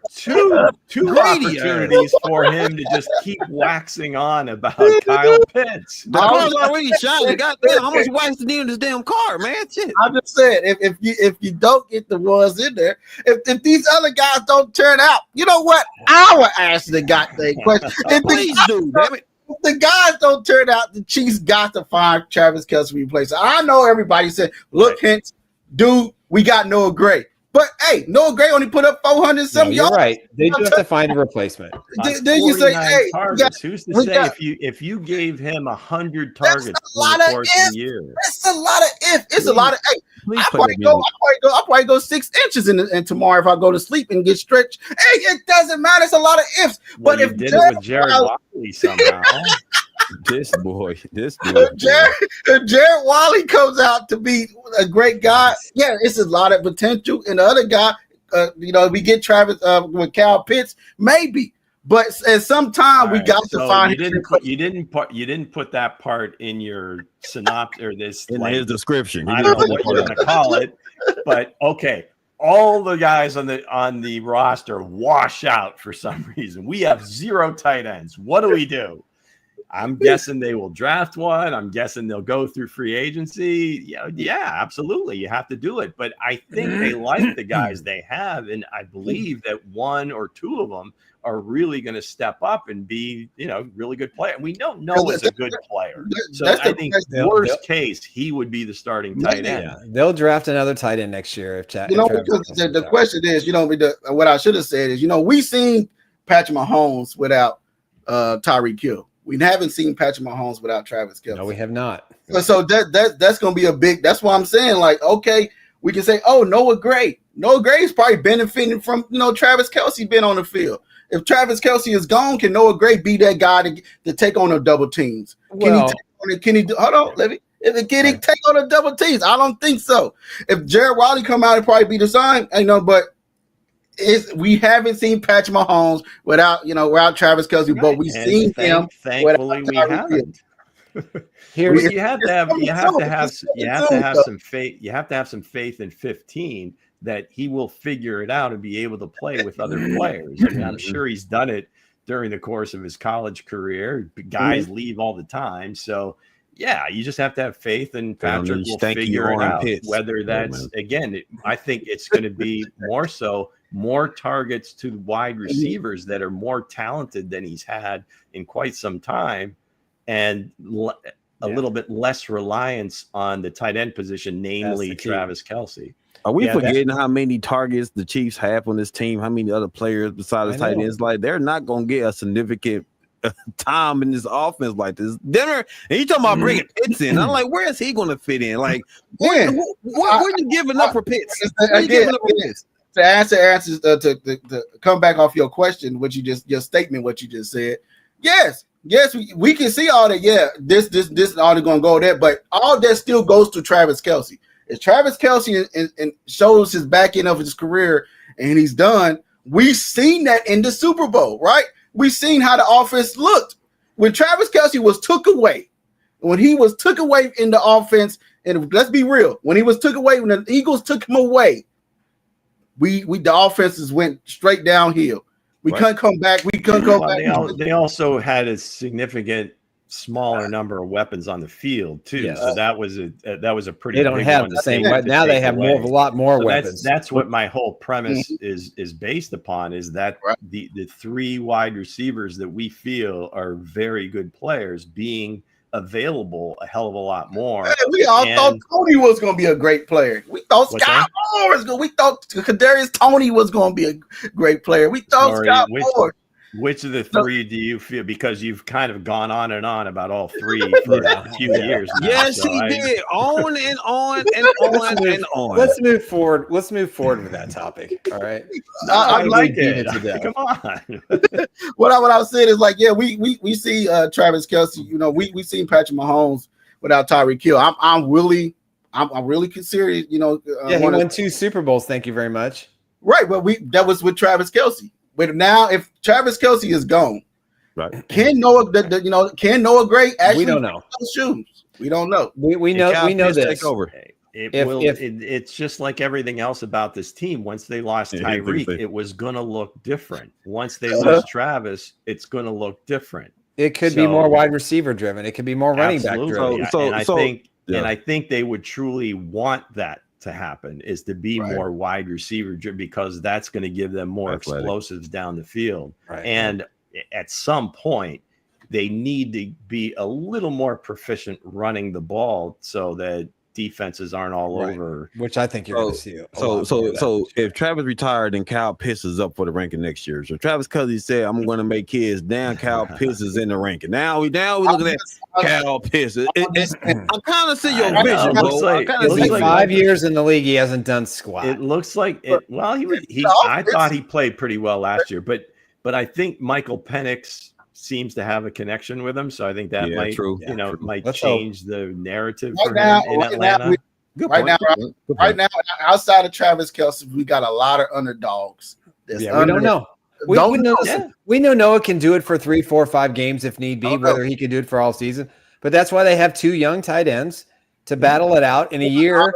[SPEAKER 1] two opportunities for him to just keep waxing on about Kyle Pitts.
[SPEAKER 8] The car's already shining. Goddamn, how much wax the in this damn car, man? Shit.
[SPEAKER 4] I'm just saying, if you don't get the ones in there, if these other guys don't turn out, you know what? I will ask the goddamn question.
[SPEAKER 8] Please do, damn it.
[SPEAKER 4] If the guys don't turn out, the Chiefs got to find Travis Kelce replacement. I know everybody said, look, Hense, dude, we got Noah Gray. But hey, Noah Gray only put up 400 something.
[SPEAKER 7] You're right. They do have to find a replacement.
[SPEAKER 4] Then you say, hey,
[SPEAKER 1] who's to say if you gave him 100 targets over the course of the year?
[SPEAKER 4] That's a lot of if. It's a lot of I'll probably go 6 inches in tomorrow if I go to sleep and get stretched. Hey, it doesn't matter. It's a lot of ifs.
[SPEAKER 1] Well, but if did it with Jared Wiley somehow.
[SPEAKER 8] This boy.
[SPEAKER 4] Jared Wiley comes out to be a great guy. Yeah, it's a lot of potential. And the other guy, we get Travis with Kyle Pitts, maybe. But at some time we got to find.
[SPEAKER 1] You didn't put that part in your synopsis or this
[SPEAKER 8] in his description.
[SPEAKER 1] I don't know what you're going to call it, but okay. All the guys on the roster wash out for some reason. We have 0 tight ends. What do? I'm guessing they will draft one. I'm guessing they'll go through free agency. Yeah, absolutely. You have to do it. But I think they like the guys they have, and I believe that 1 or 2 of them are really going to step up and be, really good player. And we know Noah's a good player. So I think worst case, he would be the starting tight end.
[SPEAKER 7] Yeah. They'll draft another tight end next year.
[SPEAKER 4] Because the question is, what I should have said is, we seen Patrick Mahomes without Tyreek Hill. We haven't seen Patrick Mahomes without Travis Kelce.
[SPEAKER 7] No, we have not.
[SPEAKER 4] So that's going to be a big. That's why I'm saying, like, okay, we can say, oh, Noah Gray. Noah Gray is probably benefiting from Travis Kelce being on the field. If Travis Kelce is gone, can Noah Gray be that guy to take on the double teams? Can he take on the double teams? I don't think so. If Jared Wiley come out, it'd probably be the same. But we haven't seen Patrick Mahomes without Travis Kelce, right. But we've seen him.
[SPEAKER 1] Thankfully, we haven't. You have to have some faith. You have to have some faith in 15 that he will figure it out and be able to play with other players. I mean, I'm sure he's done it during the course of his college career. Guys leave all the time, so yeah, you just have to have faith, and Patrick will figure it out. Whether that's I think it's going to be more targets to wide receivers that are more talented than he's had in quite some time, and a little bit less reliance on the tight end position, namely Travis Kelce.
[SPEAKER 8] Are we forgetting how many targets the Chiefs have on this team? How many other players besides the tight ends? Like, they're not going to get a significant time in this offense like this. Denver, and you talking about bringing Pitts in. I'm like, where is he going to fit in? Like, where you giving up for Pitts?
[SPEAKER 4] To answer to come back off your question, your statement, what you just said. Yes, we can see all that. Yeah, this all going to go there, but all that still goes to Travis Kelce. If Travis Kelce and shows his back end of his career and he's done, we've seen that in the Super Bowl, right? We've seen how the offense looked when Travis Kelce was took away. When he was took away in the offense, and let's be real, when the Eagles took him away, the offenses went straight downhill. We couldn't come back.
[SPEAKER 1] They also had a significant smaller number of weapons on the field too. Yeah. So that was a pretty.
[SPEAKER 7] They don't have the same. Now they have a lot more weapons.
[SPEAKER 1] That's what my whole premise is based upon. Is that the 3 wide receivers that we feel are very good players being available a hell of a lot more.
[SPEAKER 4] Hey, we all thought Tony was going to be a great player. We thought Scott Moore was going. We thought Kadarius Toney was going to be a great player. We thought Scott Moore.
[SPEAKER 1] Which of the three do you feel? Because you've kind of gone on and on about all three for a few years now.
[SPEAKER 8] Yes, so he did. On and on and on and on.
[SPEAKER 7] Let's move forward. Let's move forward with that topic. All right.
[SPEAKER 1] I like it. Come on.
[SPEAKER 4] What I was saying is like, yeah, we see Travis Kelce. You know, we seen Patrick Mahomes without Tyreek Hill. I'm really serious. You know,
[SPEAKER 7] he won 2 Super Bowls. Thank you very much.
[SPEAKER 4] Right, but that was with Travis Kelce. But now, if Travis Kelce is gone,
[SPEAKER 8] right?
[SPEAKER 4] Can Noah Gray actually?
[SPEAKER 7] We don't know.
[SPEAKER 4] Shoes? We don't know.
[SPEAKER 7] We know this.
[SPEAKER 8] Take over.
[SPEAKER 1] It's just like everything else about this team. Once they lost Tyreek, it was going to look different. Once they lose Travis, it's going to look different.
[SPEAKER 7] It could be more wide receiver driven. It could be more running back driven.
[SPEAKER 1] I think they would truly want that to happen, is to be more wide receiver driven, because that's going to give them more explosives down the field.
[SPEAKER 7] Right.
[SPEAKER 1] And at some point, they need to be a little more proficient running the ball so that defenses aren't all over.
[SPEAKER 7] Which I think you're going to see.
[SPEAKER 8] So if Travis retired, then Kyle Pitts is up for the ranking next year. So Travis Kelce said, "I'm going to make kids." Down, Kyle Pitts is in the ranking. Now we're looking at Kyle Pitts. I kind of see your vision, bro.
[SPEAKER 7] Like 5 years in the league, he hasn't done squat.
[SPEAKER 1] It looks like it. Well, I thought he played pretty well last year, but I think Michael Penix seems to have a connection with him, so I think that might change the narrative for him in Atlanta.
[SPEAKER 4] Right now, outside of Travis Kelce, we got a lot of underdogs.
[SPEAKER 7] We don't know. We know Noah can do it for 3, 4, 5 games if need be, whether he can do it for all season. But that's why they have 2 young tight ends to battle it out in a year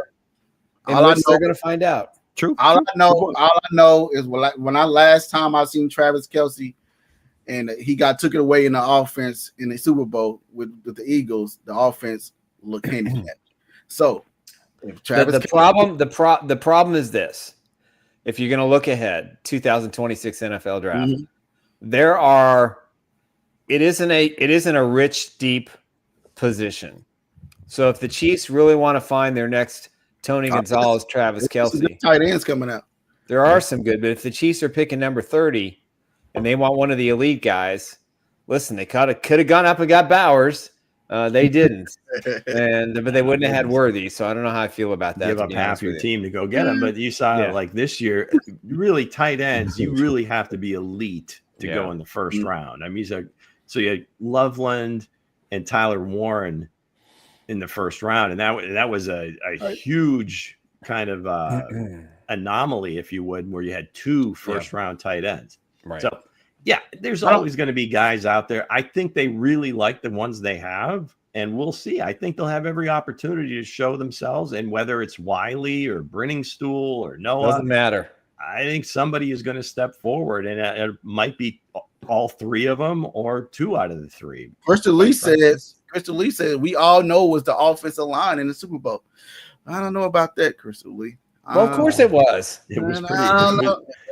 [SPEAKER 7] in which they're going to find out.
[SPEAKER 8] True.
[SPEAKER 4] All I know is when last time I seen Travis Kelce, and he took it away in the offense in the Super Bowl with the Eagles. The offense looked handicapped. So,
[SPEAKER 7] the problem is this: if you're going to look ahead, 2026 NFL draft, it isn't a rich, deep position. So, if the Chiefs really want to find their next Tony Gonzalez, Travis Kelce,
[SPEAKER 4] tight ends coming out,
[SPEAKER 7] there are some good. But if the Chiefs are picking number 30. And they want one of the elite guys. Listen, they could have gone up and got Bowers. They didn't, but they wouldn't have had Worthy. So I don't know how I feel about that.
[SPEAKER 1] Give up half your team to go get him. But you saw like this year, really tight ends. You really have to be elite to go in the first round. I mean, so you had Loveland and Tyler Warren in the first round, and that was a huge kind of anomaly, if you would, where you had 2 first-round tight ends.
[SPEAKER 7] Right.
[SPEAKER 1] So, there's always going to be guys out there. I think they really like the ones they have, and we'll see. I think they'll have every opportunity to show themselves, and whether it's Wiley or Brenningstool or Noah,
[SPEAKER 7] doesn't matter.
[SPEAKER 1] I think somebody is going to step forward, and it might be all 3 of them or 2 out of the 3.
[SPEAKER 4] Crystal Lee said we all know was the offensive line in the Super Bowl. I don't know about that, Crystal Lee.
[SPEAKER 7] Well, of course it was.
[SPEAKER 1] It was pretty.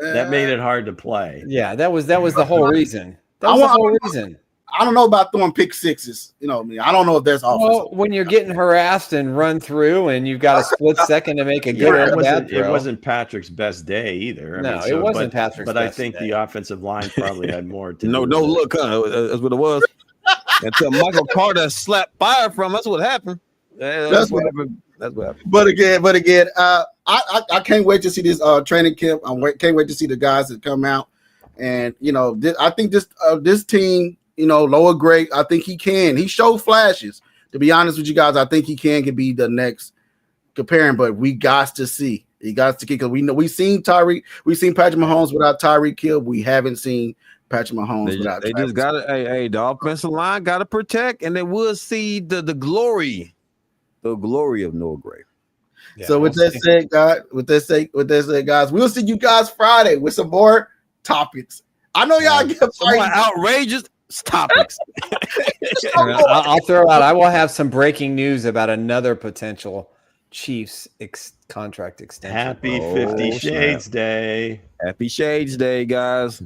[SPEAKER 1] That made it hard to play.
[SPEAKER 7] Yeah, that was the whole reason. That was the whole reason.
[SPEAKER 4] I don't know about throwing pick sixes. You know, I don't know if there's offense.
[SPEAKER 7] Well, when you're getting harassed and run through, and you've got a split second to make a good or bad throw.
[SPEAKER 1] It wasn't Patrick's best day either.
[SPEAKER 7] It wasn't Patrick's best day.
[SPEAKER 1] But I think the offensive line probably had more to
[SPEAKER 8] do. No, look, that's what it was. Until Michael Carter slapped fire from us, what happened. That's what happened.
[SPEAKER 4] But again, I can't wait to see this training camp. Can't wait to see the guys that come out. And I think this team, Noah Gray, I think he can. He showed flashes. To be honest with you guys, I think he can be the next comparing. But we got to see. He got to kick. We've seen Patrick Mahomes without Tyreek Hill. We haven't seen Patrick Mahomes without.
[SPEAKER 8] They just got to. Hey, the offensive line got to protect, and they will see the glory. The glory of Noah Gray.
[SPEAKER 4] Yeah, so with that said, guys, we'll see you guys Friday with some more topics. I know y'all get
[SPEAKER 8] some more outrageous topics.
[SPEAKER 7] I'll throw out. I will have some breaking news about another potential Chiefs contract extension.
[SPEAKER 1] Happy 50 Shades Day.
[SPEAKER 8] Happy Shades Day, guys.